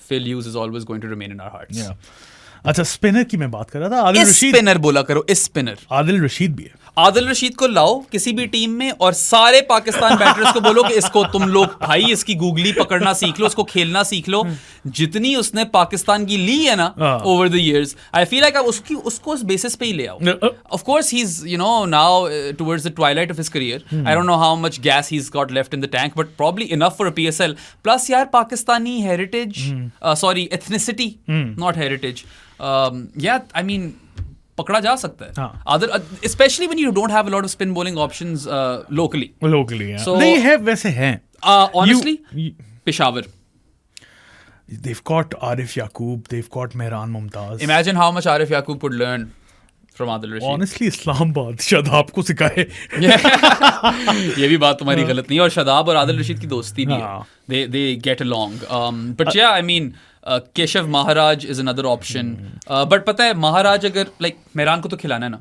Phil Hughes is always going to remain in our hearts. Yeah. अच्छा, spinner की मैं बात कर रहा था. आदिल रशीद. स्पिनर बोला करो, इस स्पिनर. आदिल रशीद भी है. आदिल रशीद को लाओ किसी भी टीम में और सारे पाकिस्तान बैटर्स को बोलो कि इसको तुम लोग भाई इसकी गूगली पकड़ना सीख लो, उसको खेलना सीख लो. जितनी उसने पाकिस्तान की ली है ना over the years, I feel like उसको उस बेसिस पे ही ले आओ. Of course he is now towards the twilight of his career. I don't know how much gas he is got left in the tank, but probably enough for a PSL. Plus यार Pakistani heritage, sorry ethnicity, not heritage. I mean, पकड़ा जा सकता है. Especially when you don't have a lot of spin bowling options locally. Yeah. So, नहीं है, वैसे हैं. Honestly, Peshawar. They've got Arif Yaqub, they've got Mehran Mumtaz. Imagine how much Arif Yaqub could learn from Adil Rashid. Honestly, Islamabad Shadab को सिखाए. ये भी बात तुम्हारी गलत नहीं है. और शादाब और आदिल रशीद की दोस्ती भी है. They get along. But yeah, I mean, Keshav Maharaj is another option. But पता है, महाराज अगर मेहरान को तो खिलाना है ना,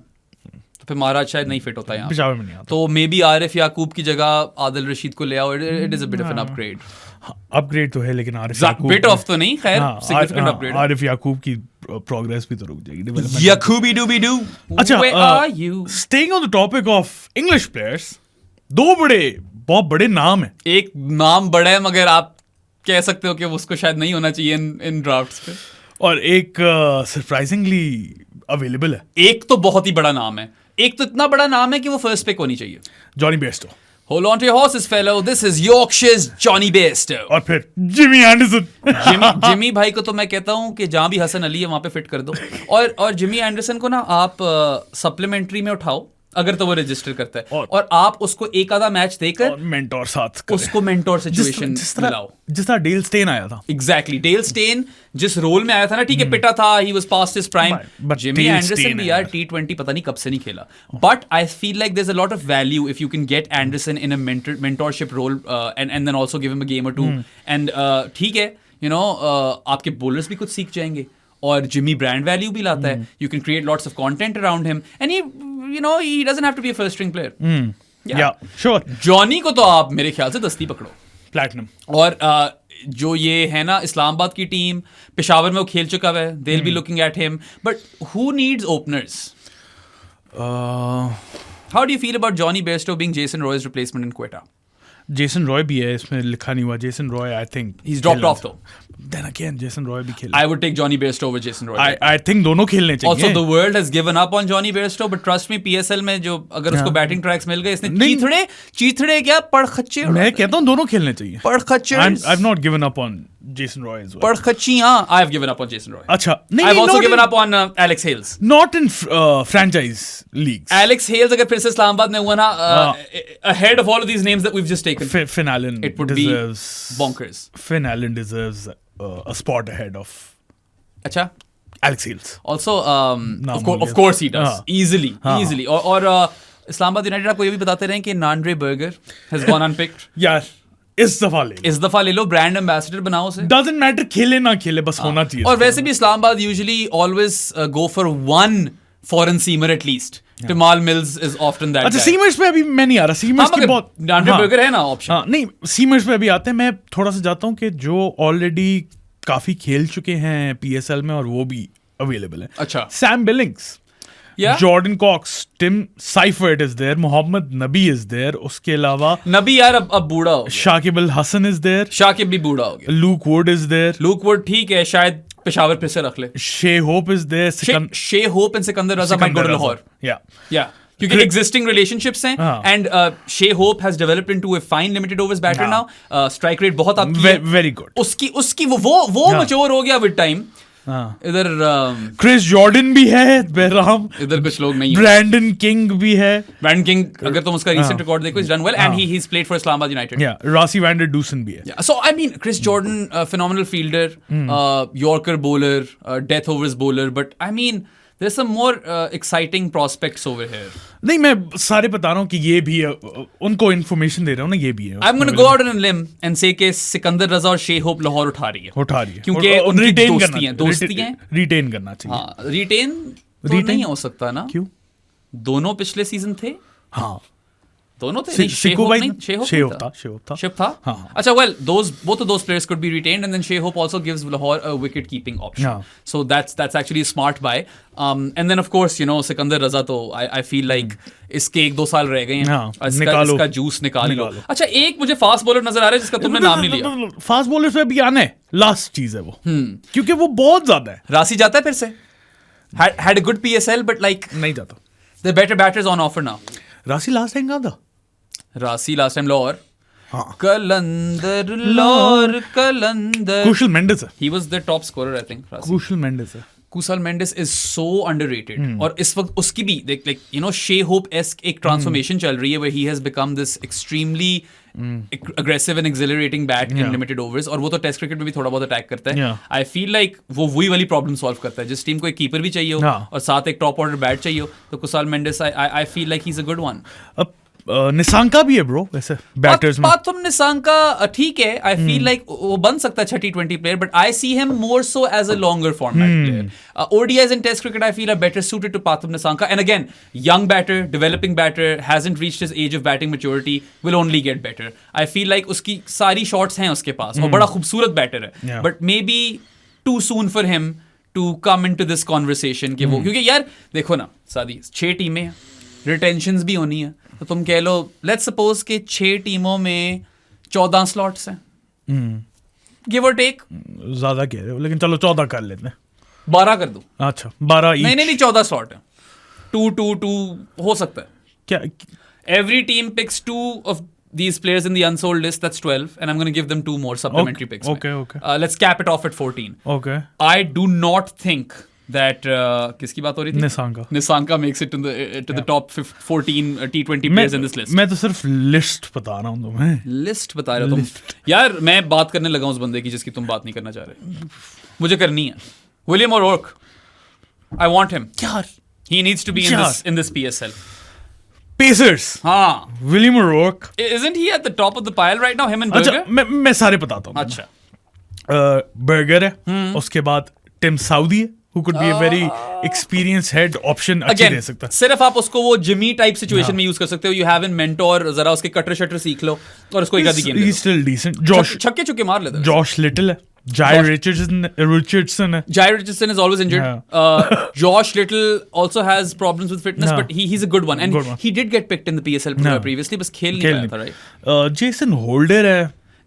तो फिर महाराज शायद नहीं फिट होता है पेशावर में नहीं आता. तो मे बी आरिफ याकूब की जगह आदिल रशीद को ले आओ. It is a bit of an upgrade. Upgrade तो है, लेकिन आरिफ याकूब बिट ऑफ तो नहीं, खैर सिग्निफिकेंट अपग्रेड. आरिफ याकूब की प्रोग्रेस भी तो रुक जाएगी. डेवलपमेंट. याकूबी डूबी डू. अच्छा, Where are you? Staying on the topic of English players, दो बहुत बड़े नाम है. एक नाम बड़ा है मगर आप कह सकते हो कि उसको शायद नहीं होना चाहिए इन ड्राफ्ट्स पे. और एक सरप्राइजिंगली अवेलेबल है. एक तो बहुत ही बड़ा नाम है. एक तो इतना बड़ा नाम है कि वो फर्स्ट पिक होनी चाहिए. Jonny Bairstow. Hold on to your horses, fellow. This is Yorkshire's Johnny Bairstow. और फिर जिमी एंडरसन. जिमी भाई को तो मैं कहता हूँ कि जहाँ भी हसन अली है वहाँ पे फिट कर दो. और जिमी एंडरसन को ना आप सप्लीमेंट्री में उठाओ अगर तो वो रजिस्टर करता है, और आप उसको एक आधा मैच देकर मेंटोर साथ उसको मेंटोर सिचुएशन दिलाओ. जिस तरह डेल स्टेन आया था. एग्जैक्टली, डेल स्टेन जिस रोल में आया था ना, ठीक है पिटा था, he was past his prime. Jimmy Anderson भी यार T20 पता नहीं कब से नहीं खेला. But I feel like there is a lot of value if you can get Anderson in a mentorship role and then also give him a game or two. And ठीक है, आपके बॉलर्स भी कुछ सीख जाएंगे और जिमी ब्रांड वैल्यू भी लाता है. You can create lots of content around him and he doesn't have to be a first string player. Yeah, sure. Johnny को तो आप मेरे ख्याल से दस्ती पकड़ो. प्लैटिनम. और जो ये है ना इस्लामाबाद की टीम, पेशावर में वो खेल चुका है. They'll be looking at him. But who needs openers? How do you feel about Johnny Bairstow being Jason Roy's replacement in Quetta? Jason Roy भी है, इसमें लिखा नहीं हुआ. Jason Roy I think he's dropped off though. Then again, Jason Roy भी खेले. I would take Johnny Bairstow over Jason Roy. I think दोनों खेलने चाहिए. Also, the world has given up on Johnny Bairstow, but trust me, PSL में जो अगर उसको batting tracks मिल गए, इसने चीथड़े क्या पड़खच्चे. मैं कहता हूँ दोनों खेलने चाहिए. पड़खच्चे. I've not given up on Jason Roy as well. पड़खच्चियाँ. I've given up on Jason Roy. अच्छा. I've also given up on Alex Hales. Not in franchise leagues. Alex Hales अगर फिर से इस्लामाबाद में हुआ ना, ahead of all of these names that we've just taken, Finn Allen it would deserves, be bonkers. Finn Allen deserves a spot ahead of अच्छा Alex Hales. Also, of course he does. Easily. और Islamabad United आपको ये भी बताते रहे कि नांड्रे burger has gone unpicked. यार इस दफा ले लो. ब्रांड एम्बेसडर बनाओ उसे. Doesn't matter खेले ना खेले, बस होना चाहिए. और वैसे भी Islamabad usually always go for one foreign seamer at least. Jamal Mills is often that. अच्छा, सीमर्स पे अभी मैं नहीं आ रहा. सीमर्स की बहुत नांड्रे बर्गर है ना ऑप्शन. नहीं, सीमर्स पे अभी आते हैं. मैं थोड़ा सा जाता हूँ कि जो ऑलरेडी काफी खेल चुके हैं पीएसएल में और वो भी अवेलेबल है. अच्छा. Sam Billings, Jordan Cox, Tim Seifert is there, Mohammad Nabi is there. उसके अलावा नबी यार अब बूढ़ा हो. Shakib Al Hasan is there. शाकिब भी बूढ़ा हो गया. Luke Wood is there. Luke Wood ठीक है, शायद पेशावर फिर से रख ले. Shai Hope is there. Shai Hope and Sikandar Raza might go to Lahore. Yeah. क्योंकि existing relationships हैं, and Shea Hope has developed into a fine limited overs batter now. Strike rate बहुत आपकी है. Very good. उसकी वो mature हो गया with time. इधर क्रिस जॉर्डन भी है. बहराम. इधर कुछ लोग नहीं. ब्रैंडन किंग भी है. ब्रैंडन किंग अगर तुम उसका recent record देखो, he's done well and he's played for Islamabad United. Yeah, Rossi van der Dusen भी है. So I mean, Chris Jordan, phenomenal fielder, Yorker bowler, death overs bowler, but I mean there's some more exciting prospects over here. नहीं, मैं सारे बता रहा हूँ कि ये भी है, उनको इन्फॉर्मेशन दे रहा हूँ ना, ये भी है. I'm going to go out on a limb and say कि सिकंदर रजा और शे होप लाहौर उठा रही है. क्योंकि उनकी दोस्ती है. रिटेन करना चाहिए. हाँ, रिटेन तो नहीं हो सकता ना. क्यों? दोनों पिछले सीजन थे. हाँ, दोनों थे. शेहोप था. हाँ. अच्छा, well, both of those players could be retained, and then Shea Hope also gives Lahore a wicket keeping option. Yeah. So that's actually a smart buy. And then of course, you know, Sikandar Raza तो I feel like इसके 1-2 साल रह गए हैं. इसका juice निकाल लो. अच्छा, एक मुझे फास्ट बॉलर नजर आ रहा है जिसका तुमने नाम नहीं लिया. फास्ट बॉलर पे भी आना है, लास्ट चीज है वो. क्योंकि वो बहुत ज्यादा है. राशि जाता है फिर से. Had a good PSL, but like नहीं जाता. The better batters on offer now. राशि लास्ट टाइम कहाँ था? राशि लास्ट टाइम लाहौर. हाँ. कलंदर लाहौर कलंदर. कुशल मेंडिस है. He was the top scorer, I think. कुशल मेंडिस है. कुशल मेंडिस is so underrated. और इस वक्त उसकी भी like you know Shea Hope-esque एक transformation चल रही है where he has become this extremely aggressive and exhilarating bat in limited overs. और वो तो टेस्ट क्रिकेट में भी थोड़ा बहुत अटैक करता है. I feel like वो वही वाली प्रॉब्लम सॉल्व करता है. जिस टीम को एक कीपर भी चाहिए हो और साथ एक टॉप ऑर्डर बैट चाहिए हो, तो कुशल Mendis I feel like he's a good one. अब निसांका भी है ब्रो वैसे बैटर्स में. तुम निसांका ठीक है. आई फील लाइक वो बन सकता है 30-20 player, but I see him more so as a longer format player. ODIs in Test cricket I feel are better suited to Pathum Nisanka. And again, young batter, developing batter, hasn't reached his age of batting maturity, will only get better. I feel like उसकी सारी shots हैं उसके पास और बड़ा खूबसूरत batter है. But maybe too soon for him to come into this conversation कि वो, क्योंकि यार देखो ना सादी 6 टीमें हैं, रिटेंशंस भी होनी है. तो तुम कह लो लेट्स सपोज के 6 टीमों में 14 स्लॉट्स हैं, गिव और टेक. ज्यादा कह रहे हो, लेकिन चलो 14 कर लेते हैं. 12 कर दो. अच्छा 12 नहीं 14 स्लॉट है. 2 हो सकता है. क्या? Every team picks 2 of these players in the unsold list. That's 12, and I'm going to give them 2 more supplementary picks. Okay. Let's cap it off at 14. Okay. I do not think that किसकी बात हो रही थी? Nissanka makes it to the top 14 T20 players in this list. मैं तो सिर्फ list बता रहा हूँ तुम्हें. लिस्ट बता रहे हो तुम? यार मैं बात करने लगा उस बंदे की जिसकी तुम बात नहीं करना चाह रहे. मुझे करनी है. William O'Rourke. I want him. यार he needs to be in this PSL. Pacers. हाँ. William O'Rourke. Isn't he at the top of the pile right now? Him and Berger. अच्छा मैं सारे बताता हूँ. अच्छा. बर्गर है, उसके बाद टिम साउदी है, who could be a very experienced head option. अच्छी दे सकता है. सिर्फ आप उसको वो जिमी टाइप सिचुएशन में यूज कर सकते हो. You have a mentor, जरा उसके कटर शटर सीख लो और उसको एक आधी game. He's still decent. Josh छक्के चुक्के मार लेता है. Josh Little है. Jai Richardson है. Jai Richardson is always injured. Josh Little also has problems with fitness, but he's a good one. And he did get picked in the PSL previously, बस खेल नहीं पाया था, right? Jason Holder है.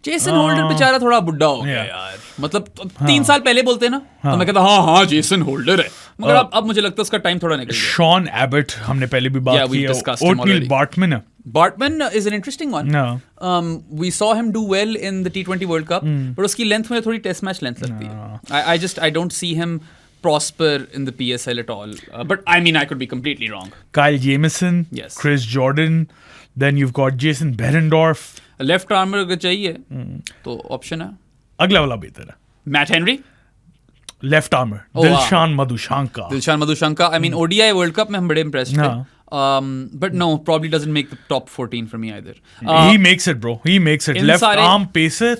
Jason holder बेचारा थोड़ा बुड्ढा हो गया यार. मतलब 3 साल पहले बोलते ना तो मैं कहता हाँ जेसन होल्डर है, मगर अब मुझे लगता है उसका टाइम थोड़ा निकल गया. शॉन एबट हमने पहले भी बात की है. ओटनील बार्टमैन है. Bartman is an interesting one. We saw him do well in the T20 World Cup, but उसकी लेंथ मुझे थोड़ी टेस्ट मैच लेंथ लगती है. I don't see him prosper in the PSL at all. But I mean, I could be completely wrong. Kyle Jamieson, yes. Chris Jordan, then you've got Jason Behrendorff. Left armour अगर चाहिए तो option है. अगला वाला बेहतर है. Matt Henry left armour. Dilshan Madushanka. I mean ODI world cup में हम बड़े इम्प्रेस्ड थे. But no, probably doesn't make the top 14 for me either. He makes it, bro. He makes it. Left arm pacer.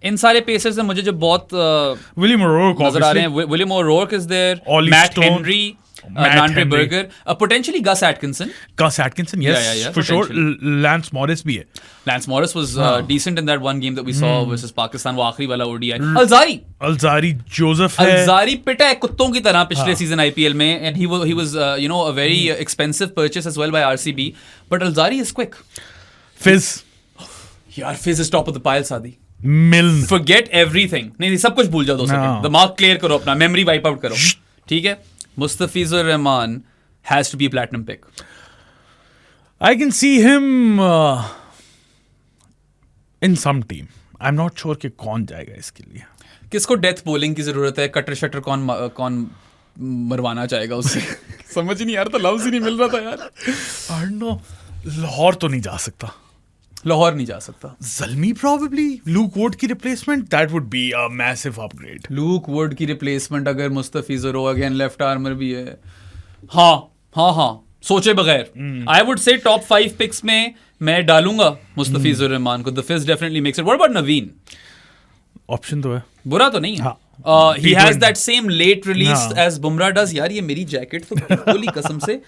इन सारे पेसर्स में मुझे जो बहुत William O'Rourke नजर आ रहे हैं. William O'Rourke is there. Matt Henry. Andre Berger, potentially Gus Atkinson. Yes, for sure. Lance Morris भी है. Lance Morris was decent in that one game that we saw versus Pakistan, वो आखिरी वाला ODI. Alzari Joseph है. Alzari पिटा है कुत्तों की तरह पिछले सीजन IPL में, and he was you know a very expensive purchase as well by RCB, but Alzari is quick. Fizz. यार Fizz is top of the pile सादी. Milne. Forget everything. नहीं सब कुछ भूल जाओ 2 सेकंड. दिमाग क्लियर करो अपना, मेमोरी वाइप आउट करो. ठीक है. Mustafizur Rahman has to be a platinum pick. I can see him in some team. I'm not sure कि कौन जाएगा इसके लिए. किसको डेथ बॉलिंग की जरूरत है? कटर शटर कौन मरवाना चाहेगा उससे? समझ ही नहीं यार, तो लफ्ज ही नहीं मिल रहा था यार. I don't know. लाहौर तो नहीं जा सकता. लाहौर नहीं जा सकता। ज़ल्मी probably लूक वुड की replacement, that would be a massive upgrade. Look would की रिप्लेसमेंट अगर मुस्तफिजुर हो, अगेन लेफ्ट आर्मर भी है। हाँ सोचे बगैर I would say top 5 picks में मैं डालूंगा मुस्तफिजुर रहमान को। The Fizz definitely makes it. What about Naveen? Option तो है, बुरा तो नहीं है। हाँ। He has that same late release हाँ। As Bumrah does. यार ये मेरी जैकेट तो बिल्कुल ही कसम से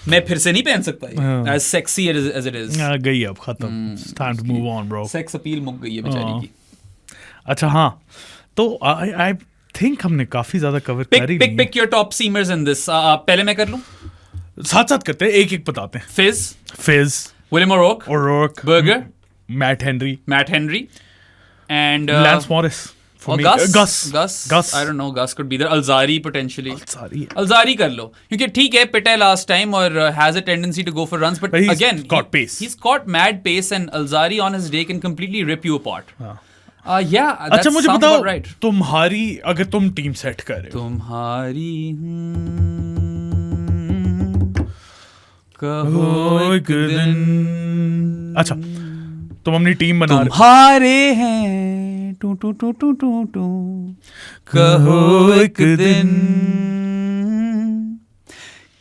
मैं फिर से नहीं पहन सकता, as sexy as it is. गई अब खत्म, time to move on bro. Sex appeal मुक गई है बेचारी की। अच्छा हाँ, तो आई थिंक हमने काफी ज्यादा कवर कर ही लिया। Pick your top seamers in this. पहले मैं कर लूं? साथ साथ करते हैं, एक एक बताते हैं। Fizz, William O'Rourke, Burger, Matt Henry and Lance Morris, or Gus. I don't know. Gus could be there. Alzari potentially. Alzari कर लो, क्योंकि ठीक है पिटे last time और has a tendency to go for runs, but he's again got pace. He's got mad pace and Alzari on his day can completely rip you apart. Yeah, that अच्छा मुझे sounds बताओ, about right. तुम्हारी अगर तुम team set कर रहे हो, तुम्हारी कहो एक दिन, अच्छा तुम अपनी टीम बना रहे हो, तुम्हारे हैं two to to to to two, कहो एक दिन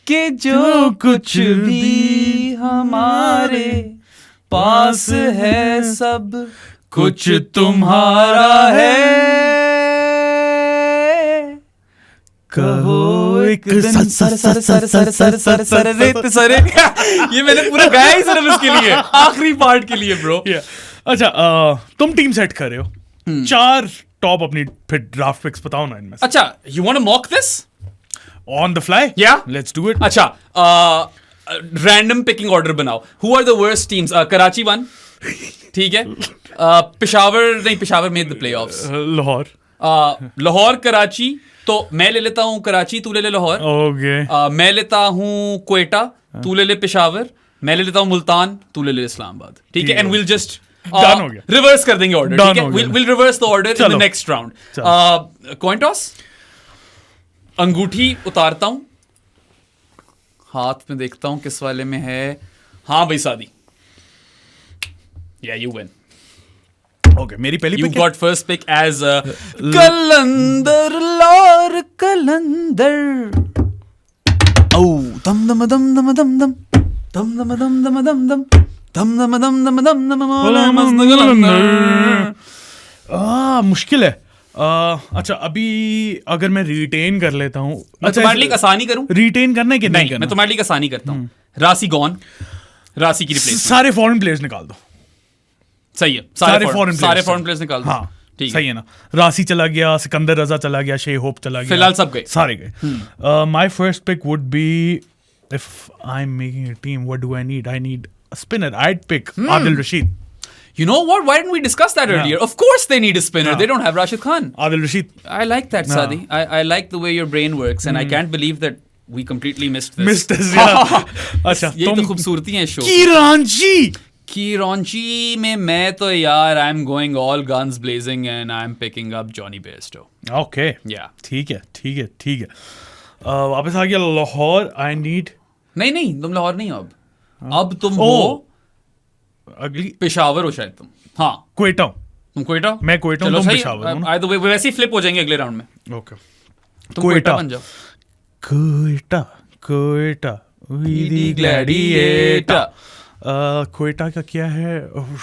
कि जो कुछ भी हमारे पास है सब कुछ तुम्हारा है, कहो एक दिन सर रेत सरे। ये मैंने पूरा गाया ही सिर्फ इसके लिए, आखिरी पार्ट के लिए ब्रो। अच्छा तुम टीम सेट कर रहे हो, 4 टॉप अपनी फिर ड्राफ्ट पिक्स बताओ ना इनमें से। अच्छा you want to mock this on the fly? या लेट्स डू इट। अच्छा रैंडम पिकिंग ऑर्डर बनाओ। Who are the worst teams? Karachi one, ठीक है। Peshawar made the playoffs. Lahore Karachi, तो मैं ले लेता हूँ कराची, तू ले ले लाहौर। ओके। मैं लेता हूँ क्वेटा, तू ले ले पेशावर। मैं ले लेता हूँ मुल्तान, तू ले ले इस्लामाबाद, ठीक है। एंड विल जस्ट रिवर्स कर देंगे ऑर्डर, ठीक है। Will reverse the order in the next round. Coin toss, अंगूठी उतारता हूँ, हाथ में देखता हूँ किस वाले में है। हाँ भाई शादी। या यू विन। ओके मेरी पहली You got first pick as Qalandar Laur Qalandar. Oh दम दम दम दम दम दम दम दम दम दम दम दम दम दम दम दम दम दम मौला मस्त कलंदर। मुश्किल है। अच्छा अभी अगर मैं रिटेन कर लेता हूँ, मैं तुम्हारे लिए आसानी करूँ? रिटेन करना है कि नहीं करना? मैं तुम्हारे लिए आसानी करता हूँ। राशि गॉन, राशि की रिप्लेसमेंट। सारे फॉरेन प्लेयर्स निकाल दो। सही है, सारे फॉरेन प्लेयर्स निकाल दो। हाँ सही है ना। राशि चला गया, सिकंदर रजा चला गया, शे होप चला गया, फिलहाल सब गए, सारे गए। My first pick would be, if I am making a team, what do I need? I need a spinner. I'd pick Adil Rashid. You know what? Why didn't we discuss that earlier? Of course they need a spinner. They don't have Rashid Khan. Adil Rashid. I like that, Sadi. I like the way your brain works, and I can't believe that we completely missed this. Missed this, yeah. अच्छा यही तो खूबसूरती है show की। Raunchy में मैं तो यार I am going all guns blazing and I am picking up Jonny Bairstow. Okay या ठीक है। वापस आ गया लाहौर। आई नीड, नहीं तुम लाहौर नहीं हो अब तुम हो अगली पेशावर हो शायद तुम। हाँ क्वेटा। तुम क्वेटा, मैं क्वेटा हूं, तुम पेशावर हो ना? तो वैसे ही फ्लिप हो जाएंगे अगले राउंड में। ओके तुम क्वेटा बन जाओ। Quetta we the Gladiator. Quetta का क्या है?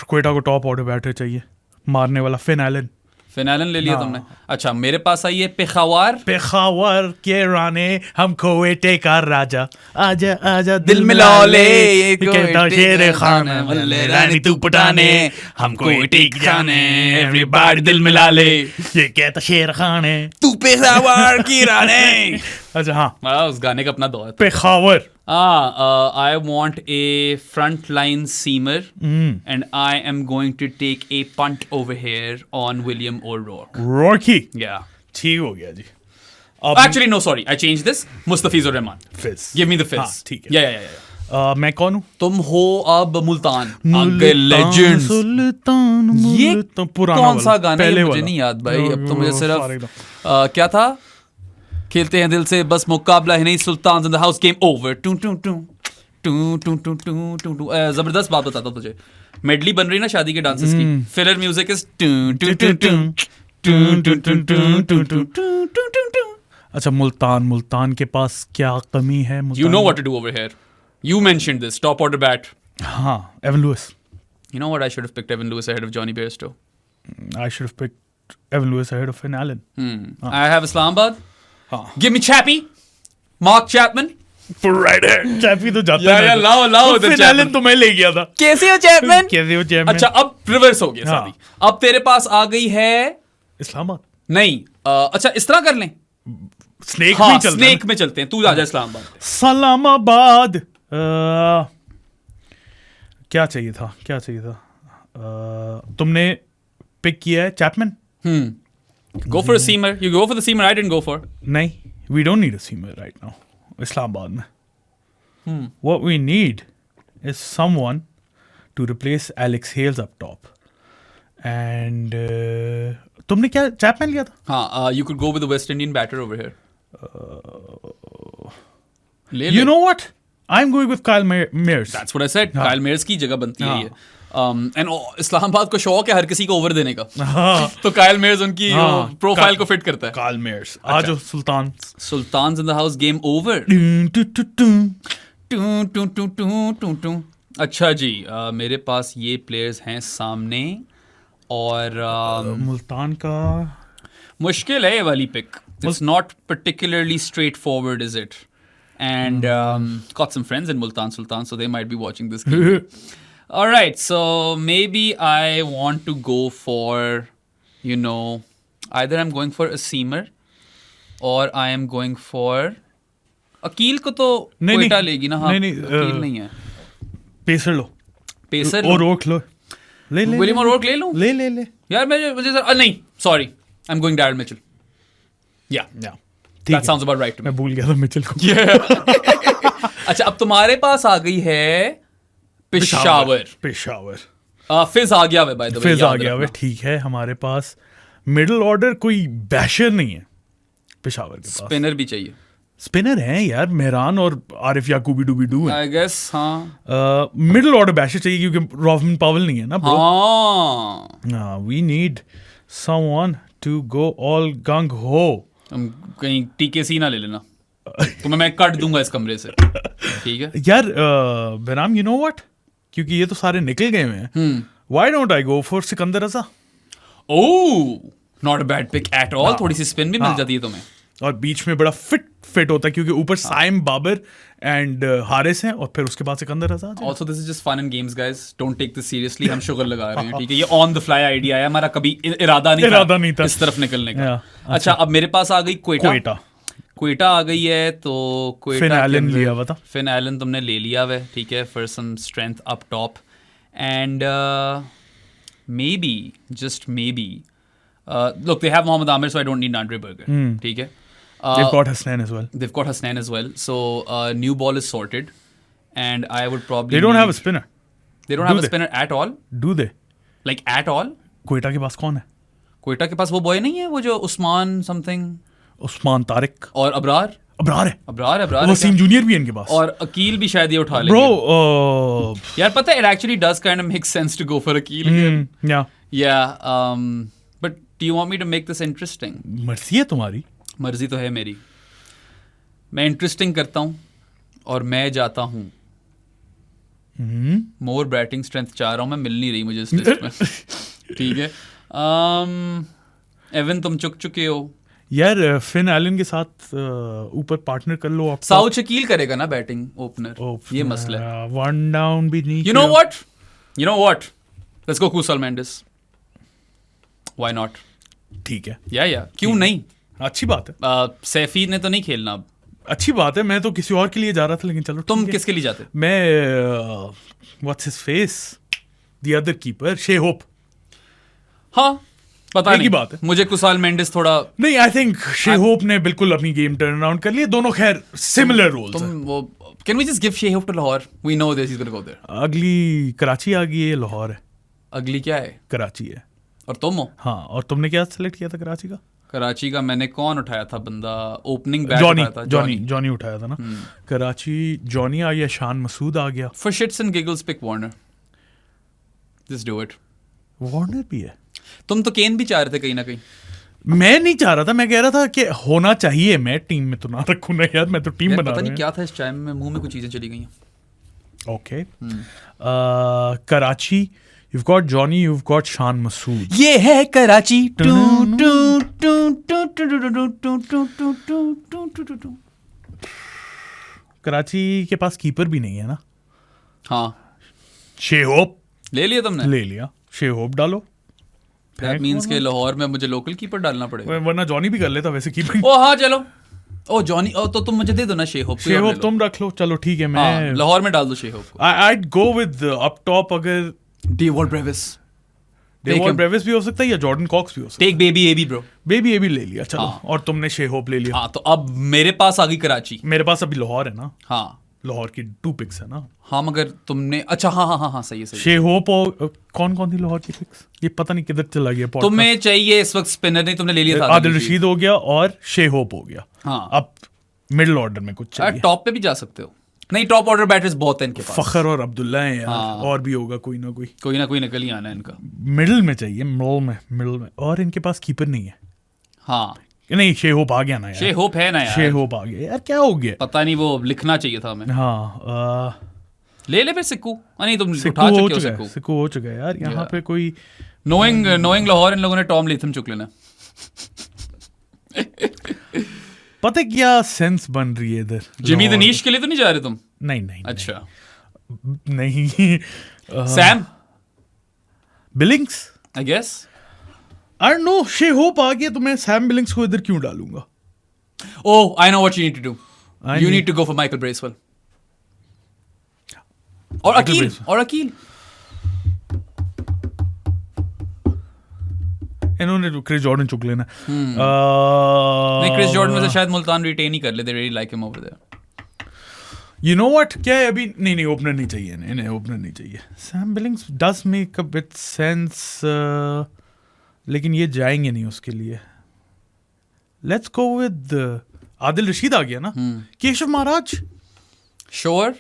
क्वेटा को टॉप ऑर्डर बैटर चाहिए, मारने वाला। फिन एलन ले लिया तुमने। अच्छा मेरे पास आई है पेखावर के राने, हम क्वेटे का राजा, आजा आजा दिल मिला ले, ये कहता शेर खान मल्ले रानी तू पटाने, हम क्वेटे की जाने, एवरीबॉडी दिल मिला ले, ये कहता शेर खान है तू पेखावर की राने। अच्छा हाँ उस गाने का अपना दौर है Peshawar. I want a frontline seamer, and I am going to take a punt over here on William O'Rourke. Rocky? Yeah. ठीक हो गया जी। Actually, no, sorry. I changed this. Mustafizur Rahman. Fizz. Give me the Fizz. हाँ, ठीक है। Yeah. मैं कौन हूँ? तुम हो अब मुल्तान। Legends. सुल्तान ये पुराना कौन सा गाना है? मुझे मुझे नहीं याद भाई। अब तो मुझे सिर्फ क्या था? खेलते हैं दिल से बस मुकाबला है नहीं, Sultan in the house, game over. टू टू टू जबरदस्त बात बताता हूँ तुझे, मेडली बन रही ना शादी के डांसेस की, फिलर म्यूजिक इज अच्छा, मुल्तान के पास क्या कमी है? You know what to do over here. You mentioned this top order bat. हाँ, Avon Louis. You know what? I should have picked Evan Lewis ahead of Johnny Bairstow. I should have picked Evan Lewis ahead of Finn Allen. I have Islamabad. हाँ. Give me Chappie. Mark Chapman. Right there. Chappie तो जाता Yeah, नहीं. लाओ Finn Chapman. Allen तो मैं ले गया था. कैसे हो Chapman? कैसे हो Chapman? अच्छा, अब रिवर्स हो गया शादी. अब तेरे पास आ गई है इस्लामाबाद. नहीं. अच्छा, इस तरह कर लें. स्नेक हाँ, में चलते हैं. स्नेक में चलते हैं. तू आजा इस्लामाबाद. सलामाबाद. क्या चाहिए था? तुमने पिक किया है Chapman? Go for a seamer. You go for the seamer I didn't go for. नहीं, we don't need a seamer right now. Islamabad में. What we need is someone to replace Alex Hales up top. And तुमने क्या Chapman लिया था? हाँ, you could go with the West Indian batter over here. You know what? I'm going with Kyle Mayers. That's what I said. Kyle Mayers की जगह बनती है ये. And इस्लामाबाद को शौक है हर किसी को ओवर देने का. तो Kyle Mayers उनकी प्रोफाइल को फिट करता है. Kyle Mayers. आज सुल्तान. Sultan's in the house, game over. अच्छा जी, मेरे पास ये प्लेयर्स हैं सामने और मुल्तान का मुश्किल है ये वाली pick. It's not particularly straightforward, is it? And got some friends in Multan Sultan, so they might be watching this game. All right, so maybe I want to go for, you know, either I'm going for a seamer or I am going for Akeal को तो कोयटा लेगी ना. हाँ, अकील नहीं है. Pacer लो. Pacer और रोक लो. ले विलियम और रोक ले लूं. ले यार मुझे सर नहीं, sorry, I am going Darrell Mitchell. या that sounds about right to me. मैं भूल गया था मिचेल को. अच्छा, अब तुम्हारे पास आ गई है पेशावर. फिज आ गया है, बाय द वे. फिज आ गया है, ठीक है. हमारे पास मिडिल ऑर्डर कोई बैशर नहीं है पेशावर के पास. स्पिनर भी चाहिए. स्पिनर हैं यार, मेहरान और आरिफ याकूबी डूबी आई गेस. हाँ, मिडिल ऑर्डर बैशर चाहिए क्योंकि रॉबिन पावेल नहीं है ना ब्रो. हाँ, we need someone to go all gung ho. हम कहीं टीकेसी ना ले लेना, तुम्हें मैं कट दूंगा इस कमरे से. ठीक है यार. बेराम, यू नो व्हाट, क्योंकि ये तो सारे निकल गए हुए हैं. Why don't I go for Sikandar Raza? Oh, not a bad pick at all. थोड़ी सी स्पिन भी मिल जाती है तुम्हें. और बीच में बड़ा फिट होता है क्योंकि ऊपर साइम बाबर एंड हारिस हैं और फिर उसके बाद Sikandar Raza. Also this is just fun and games guys, don't take this seriously. हम शुगर लगा रहे हैं, ठीक है. ये ऑन द फ्लाई आइडिया है, हमारा कभी इरादा नहीं था इस तरफ निकलने का. अच्छा, अब मेरे पास आ गई क्वेटा आ गई है. तो क्वेटा फिन एलन लिया हुआ था. फिन एलन तुमने ले लिया हुआ है, ठीक है, for some strength up top. And maybe, just maybe, look, they have Mohammad Amir, so I don't need Andre Berger. ठीक है. They've got Hasnain as well. So new ball is sorted, and I would probably. They don't have a spinner. They don't have a spinner at all. Do they? Like at all? Quetta के पास कौन है? क्वेटा के पास वो boy नहीं है, वो जो Usman something. Usman Tariq और अबरार है. वसीम जूनियर भी है इनके पास. और अकील भी शायद ये उठा लेंगे. Bro, यार पता है, it actually does kind of make sense to go for Aqeel. Yeah. But do you want me to make this interesting? मर्जी है तुम्हारी. मर्जी तो है मेरी. मैं इंटरेस्टिंग करता हूँ और मैं जाता हूँ. मोर बैटिंग स्ट्रेंथ चाह रहा हूँ मैं, मिल नहीं रही मुझे इस लिस्ट में. ठीक है. एवन तुम चुके हो यार. फिन एलन के साथ ऊपर पार्टनर कर लो. आप साउथ शकील करेगा ना बैटिंग ओपनर. ये मसला है. वन डाउन भी नहीं. You know what, let's go Kusal Mendis. Why not? ठीक है. या क्यों नहीं? अच्छी बात है. सैफी ने तो नहीं खेलना अब. अच्छी बात है. मैं तो किसी और के लिए जा रहा था, लेकिन चलो. तुम किसके लिए जाते? मैं what's his face, the other keeper, शे होप. हाँ, पता नहीं. बात है. मुझे कुसाल मेंडिस थोड़ा नहीं. आई थिंक शे होप ने बिल्कुल अपनी गेम टर्न अराउंड कर ली. दोनों खैर सिमिलर रोल्स हैं. वो can we just give Shai Hope to Lahore? We know this is gonna go there. अगली कराची आ गई है, लाहौर है. अगली क्या है? कराची है. और तुम हो? हाँ. और तुमने क्या सेलेक्ट किया था कराची का? कराची का मैंने कौन उठाया था बंदा, ओपनिंग बैट उठाया था जॉनी उठाया था ना। कराची जॉनी आ गया, शान मसूद आ गया। For shits and giggles pick Warner, just do it. Warner भी है। तुम तो केन भी चाह रहे थे कहीं ना कहीं। मैं नहीं चाह रहा था, मैं कह रहा था कि होना चाहिए, मैं टीम में तो ना रखूं ना यार, मैं तो टीम बना रहा हूं। पता नहीं क्या था इस टाइम में, मुंह में कुछ चीजें चली गई। Okay, Karachi, you've got Johnny, you've got Shan Masood. ये है कराची। कराची के पास कीपर भी नहीं है ना। हाँ, शेहोप ले लिया तुमने। ले लिया, शेहोप डालो। That means के लाहौर में मुझे लोकल कीपर डालना पड़ेगा। वरना जॉनी भी कर लेता वैसे कीपर। ओ हाँ चलो, ओ जॉनी, ओ तो तुम मुझे दे दो ना शेहोप। शेहोप तुम रख लो, चलो ठीक है। मैं लाहौर में डाल दो शेहोप को। I'd go with up top, अगर डेवॉल्ट ब्रेविस, डेवॉल्ट ब्रेविस भी हो सकता है या जॉर्डन कॉक्स भी हो सकता है। Take baby AB bro, baby AB ले लिया चलो। हाँ। और तुमने शेहोप ले लिया। हाँ, तो अब मेरे पास आ गई कराची। मेरे पास अभी लाहौर है ना। हाँ, लाहौर की 2 पिक्स है ना। हाँ मगर तुमने, अच्छा हाँ सही है। शेहोप और कौन कौन थी लाहौर की पिक्स, ये पता नहीं किधर चला गया। तुम्हें चाहिए इस वक्त स्पिनर, नहीं तुमने ले लिया था। आदिल रशीद हो गया और शेहोप हो गया। हाँ, अब मिडिल ऑर्डर में कुछ चाहिए। टॉप पे भी जा सकते हो। नहीं, टॉप ऑर्डर बैटर्स बहुत हैं इनके पास। फखर और अब्दुल्ला है यार। हाँ। और भी होगा कोई ना कोई निकल ही आना है इनका। मिडिल में चाहिए, मिडिल में। और इनके पास कीपर नहीं है। हाँ, नहीं, शेहोप आ गया ना यार। शेहोप है ना यार। शेहोप आ गया यार, क्या हो गया। पता नहीं, वो लिखना चाहिए था हमें। हाँ, ले फिर सिक्कू। नहीं तुम सिक्कू उठा हो चुके हो चुका है, सिक्कू। सिक्कू हो चुका है यार। यहाँ पे कोई नोइंग लाहौर, इन लोगों ने टॉम लेथम चुक लेना। पता है क्या सेंस बन रही है इधर। जिमी दनीश के लिए तो नहीं जा रहे तुम? नहीं। अच्छा, नहीं। Sam Billings, I guess. I don't know, Shai Hope आ गया तो मैं सैम बिलिंग्स को इधर क्यों डालूंगा। Oh, I know what you need to do. You need to go for Michael Bracewell और अकील। इन्होंने क्रिस जॉर्डन चुक लेना। नहीं, क्रिस जॉर्डन में से शायद मुल्तान रिटेन ही कर ले। They really like him over there. You know what, क्या है अभी, नहीं ओपनर नहीं चाहिए, नहीं ओपनर नहीं चाहिए। Sam Billings does make a bit sense, लेकिन ये जाएंगे नहीं उसके लिए। Let's go with Adil Rashid. आ गया ना। केशव महाराज, श्योर।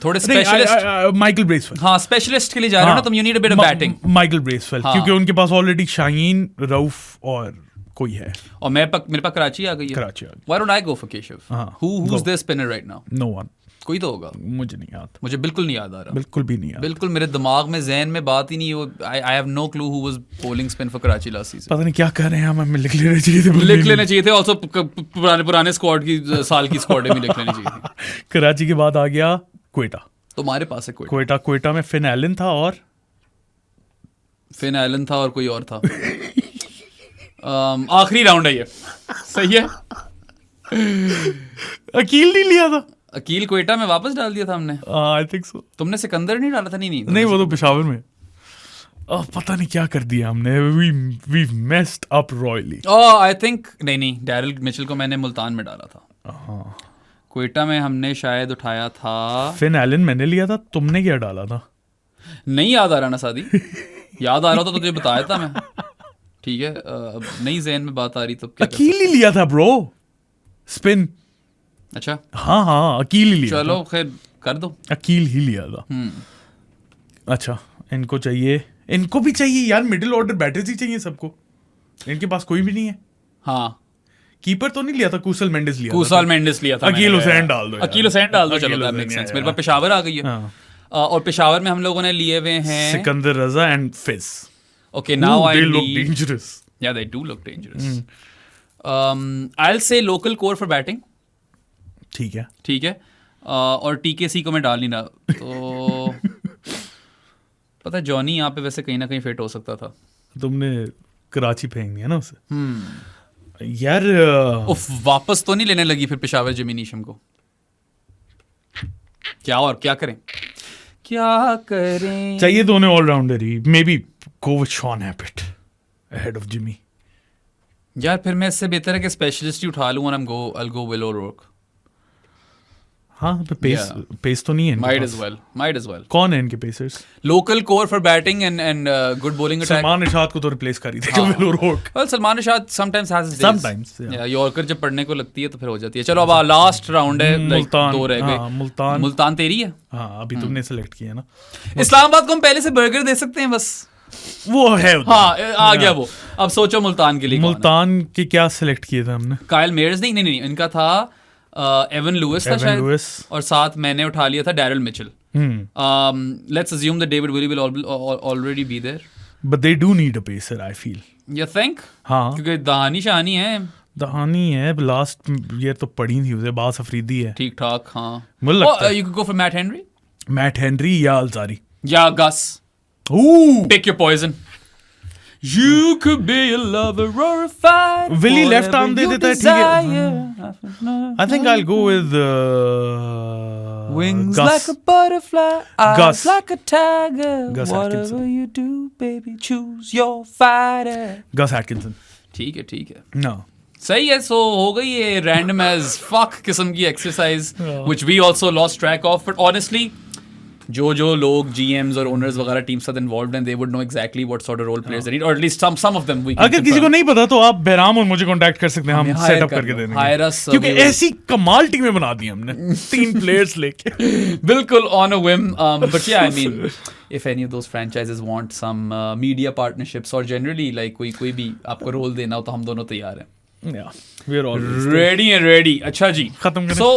थोड़े स्पेशलिस्ट, माइकल ब्रेसवेल। हाँ, स्पेशलिस्ट के लिए जा रहे हो ना तुम। You need a bit of batting. Michael Bracewell, क्योंकि उनके पास ऑलरेडी शाहीन, रऊफ और कोई है। और मेरे पास कराची आ गई है। कराची आ गई। Why don't I go for Keshav? Who's their spinner right now? No one. कोई तो होगा, मुझे नहीं याद। मुझे बिल्कुल नहीं याद आ रहा। बिल्कुल भी नहीं याद। बिल्कुल मेरे दिमाग में, ज़हन में बात ही नहीं है। I have no clue who was bowling spin for Karachi last season. पता नहीं क्या कर रहे हैं हम, हमें लिख लेने चाहिए थे। लिख लेने चाहिए थे। ऑल्सो पुराने स्क्वाड की, साल की स्क्वाड में लिख लेनी चाहिए थी। कराची के बाद आ गया क्वेटा। तुम्हारे पास है कोई? क्वेटा में फिन एलन था और कोई और था। आखिरी राउंड है ये। सही है। अकील नहीं लिया था। अकील क्वेटा में वापस डाल दिया था हमने। I think so. तुमने सिकंदर नहीं डाला था? नहीं वो तो पेशावर में। पता नहीं क्या कर दिया हमने। We messed up royally. I think नहीं, डैरिल मिचेल को मैंने मुल्तान में डाला था। क्वेटा में हमने शायद उठाया था फिन एलन। मैंने लिया था, तुमने क्या डाला था? नहीं याद आ रहा ना सादी। याद आ रहा तो तुझे बताया था मैं। ठीक है, अब नई ज़हन में बात आ रही तो क्या अकील ही लिया था ब्रो, स्पिन। अच्छा, हाँ अकील ही लिया। चलो खैर कर दो। अकील ही लिया था। अच्छा, इनको चाहिए, इनको भी चाहिए यार। मिडिल ऑर्डर बैटर्स ही चाहिए सबको। इनके पास कोई भी नहीं है। हाँ, कीपर तो नहीं लिया था, कूसल मेंडिस लिया था। अकील हुसैन डाल दो। चलो दैट मेक्स सेंस। मेरे पास पेशावर आ गई है। और पेशावर में हम लोगों ने लिए हुए हैं सिकंदर रजा एंड फिज। Okay, now I look need... dangerous. Yeah, they do look dangerous. I'll say local core for batting. ठीक है। और TKC को मैं डाल नहीं रहा तो पता है जॉनी यहाँ पे वैसे कहीं ना कहीं फिट हो सकता था। तुमने कराची फेंक दिया ना उसे। यार वापस तो नहीं लेने लगी फिर पेशावर जिमी नीशम को? क्या करें? चाहिए तो उन्हें ऑलराउंडर ही। Maybe go with Shaun Hapet ahead of Jimmy. यार फिर मैं इससे बेहतर है कि स्पेशलिस्ट ही उठा लूँ। I'll go Will O'Rourke. हाँ पेस तो नहीं है Might as well. कौन है इनके pacers? Local core for batting and good bowling attack. Salman Irshad को तो रिप्लेस कर ही थे रोक. Well, Salman Rashad sometimes has his days. Sometimes, yeah. Yorker जब पढ़ने को लगती है तो फिर हो जाती है. चलो अब लास्ट राउंड है. मुल्तान, दो रह गए. मुल्तान तेरी है. हाँ अभी तुमने सेलेक्ट किया ना. इस्लामाबाद को हम पहले से बर्गर दे सकते हैं बस. वो है हाँ आ गया वो. अब सोचो मुल्तान के लिए. मुल्तान के क्या सेलेक्ट किए थे हमने? काइल मेयर्स नहीं इनका था एवन लुइस था शायद. और साथ मैंने उठा लिया था Daryl Mitchell. Let's assume that David Willey will already be there. But they do need a pacer, I feel. You think? हाँ. क्योंकि दहानी शानी है. दहानी है. लास्ट ईयर तो पड़ी थी उसे. बास अफरीदी है. ठीक ठाक हाँ. मुझे लगता है. You could go for Matt Henry. Matt Henry या अलजारी. या Gus. Ooh. Pick your poison. You could be a lover or a fighter. Willie left arm दे देता है ठीक है. I think I'll go with Wings Gus. like a butterfly, eyes Gus. like a tiger. Gus Whatever Atkinson. you do, baby, choose your fighter. Gus Atkinson. ठीक है. No. सही है. सो हो गई ये random as fuck किस्म की exercise, which we also lost track of. But honestly, जो लोग GMs और owners वगैरह टीम साथ involved and they would know exactly what sort of role players they need, or at least some of them we can अगर किसी को नहीं पता तो आप बहराम और मुझे कांटेक्ट कर सकते हैं. हम सेटअप करके दे देंगे. क्योंकि ऐसी कमाल टीमें बना दी हमने 3 प्लेयर्स लेके. बिल्कुल on a whim. But yeah, I mean, if any of those franchises want some media partnerships or generally like कोई भी आपको रोल देना हो तो हम दोनों तैयार हैं. Yeah, we're all ready. अच्छा जी. खत्म करें. So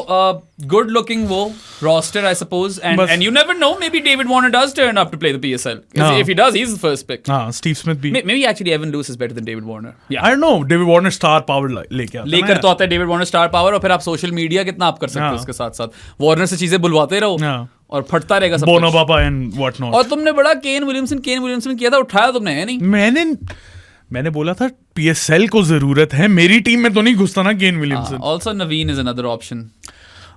good looking वो roster I suppose and you never know, maybe David Warner does turn up to play the PSL. If he does, he's the first pick. हाँ Steve Smith भी. Maybe actually Evan Lewis is better than David Warner. Yeah. I don't know. David Warner star power लेके आता है. लेकर तो आता है David Warner star power और फिर आप social media कितना आप कर सकते हो उसके साथ Warner से चीजें बुलवाते रहो और फटता रहेगा सब. Bono Papa and what not. और तुमने बड़ा केन विलियमसन किया था, उठाया तुमने है नहीं? मैंने बोला था PSL को जरूरत है. मेरी टीम में तो नहीं घुसता ना Kane Williamson. Also Naveen is another option.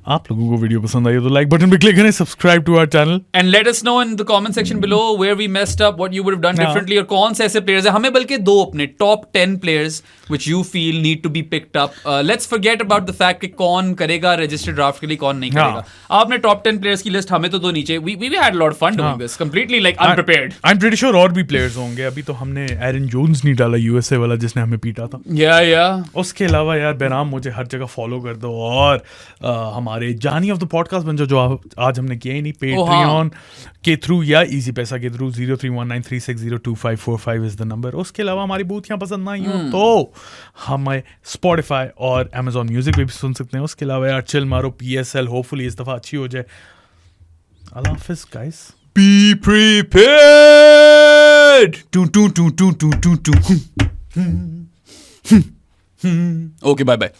आप लोगों को वीडियो पसंद आई तो लाइक बटन पे क्लिक करें, subscribe to our channel and let us know in the comment section below where we messed up, what you would have done differently, और कौन से ऐसे प्लेयर्स हैं हमें बल्कि दो अपने top 10 players which you feel need to be picked up. Let's forget about the fact कि कौन करेगा रजिस्टर्ड ड्राफ्ट के लिए कौन नहीं करेगा. आपने टॉप 10 प्लेयर्स की लिस्ट हमें तो दो नीचे. We had lot of fun doing this completely like unprepared. I am pretty sure और भी प्लेयर्स होंगे. अभी तो हमने एरन जोन्स नहीं डाला यूएसए वाला जिसने हमें पीटा था. या उसके अलावा यार बेनाम मुझे हर जगह फॉलो कर दो और हमारे जानी ऑफ द पॉडकास्ट बन जाओ जो आज हमने किया ही नहीं. पेट्रियन के थ्रू या इजी पैसा के थ्रू 031936025545 इज द नंबर. उसके अलावा हमारी बूथियां पसंद ना हो तो हमें स्पॉटिफाई और अमेजॉन म्यूजिक पे भी सुन सकते हैं. उसके अलावा यार चिल मारो PSL होपफुली इस दफा अच्छी हो जाए. अल्लाह हाफिज guys. Be prepared. Okay, bye bye.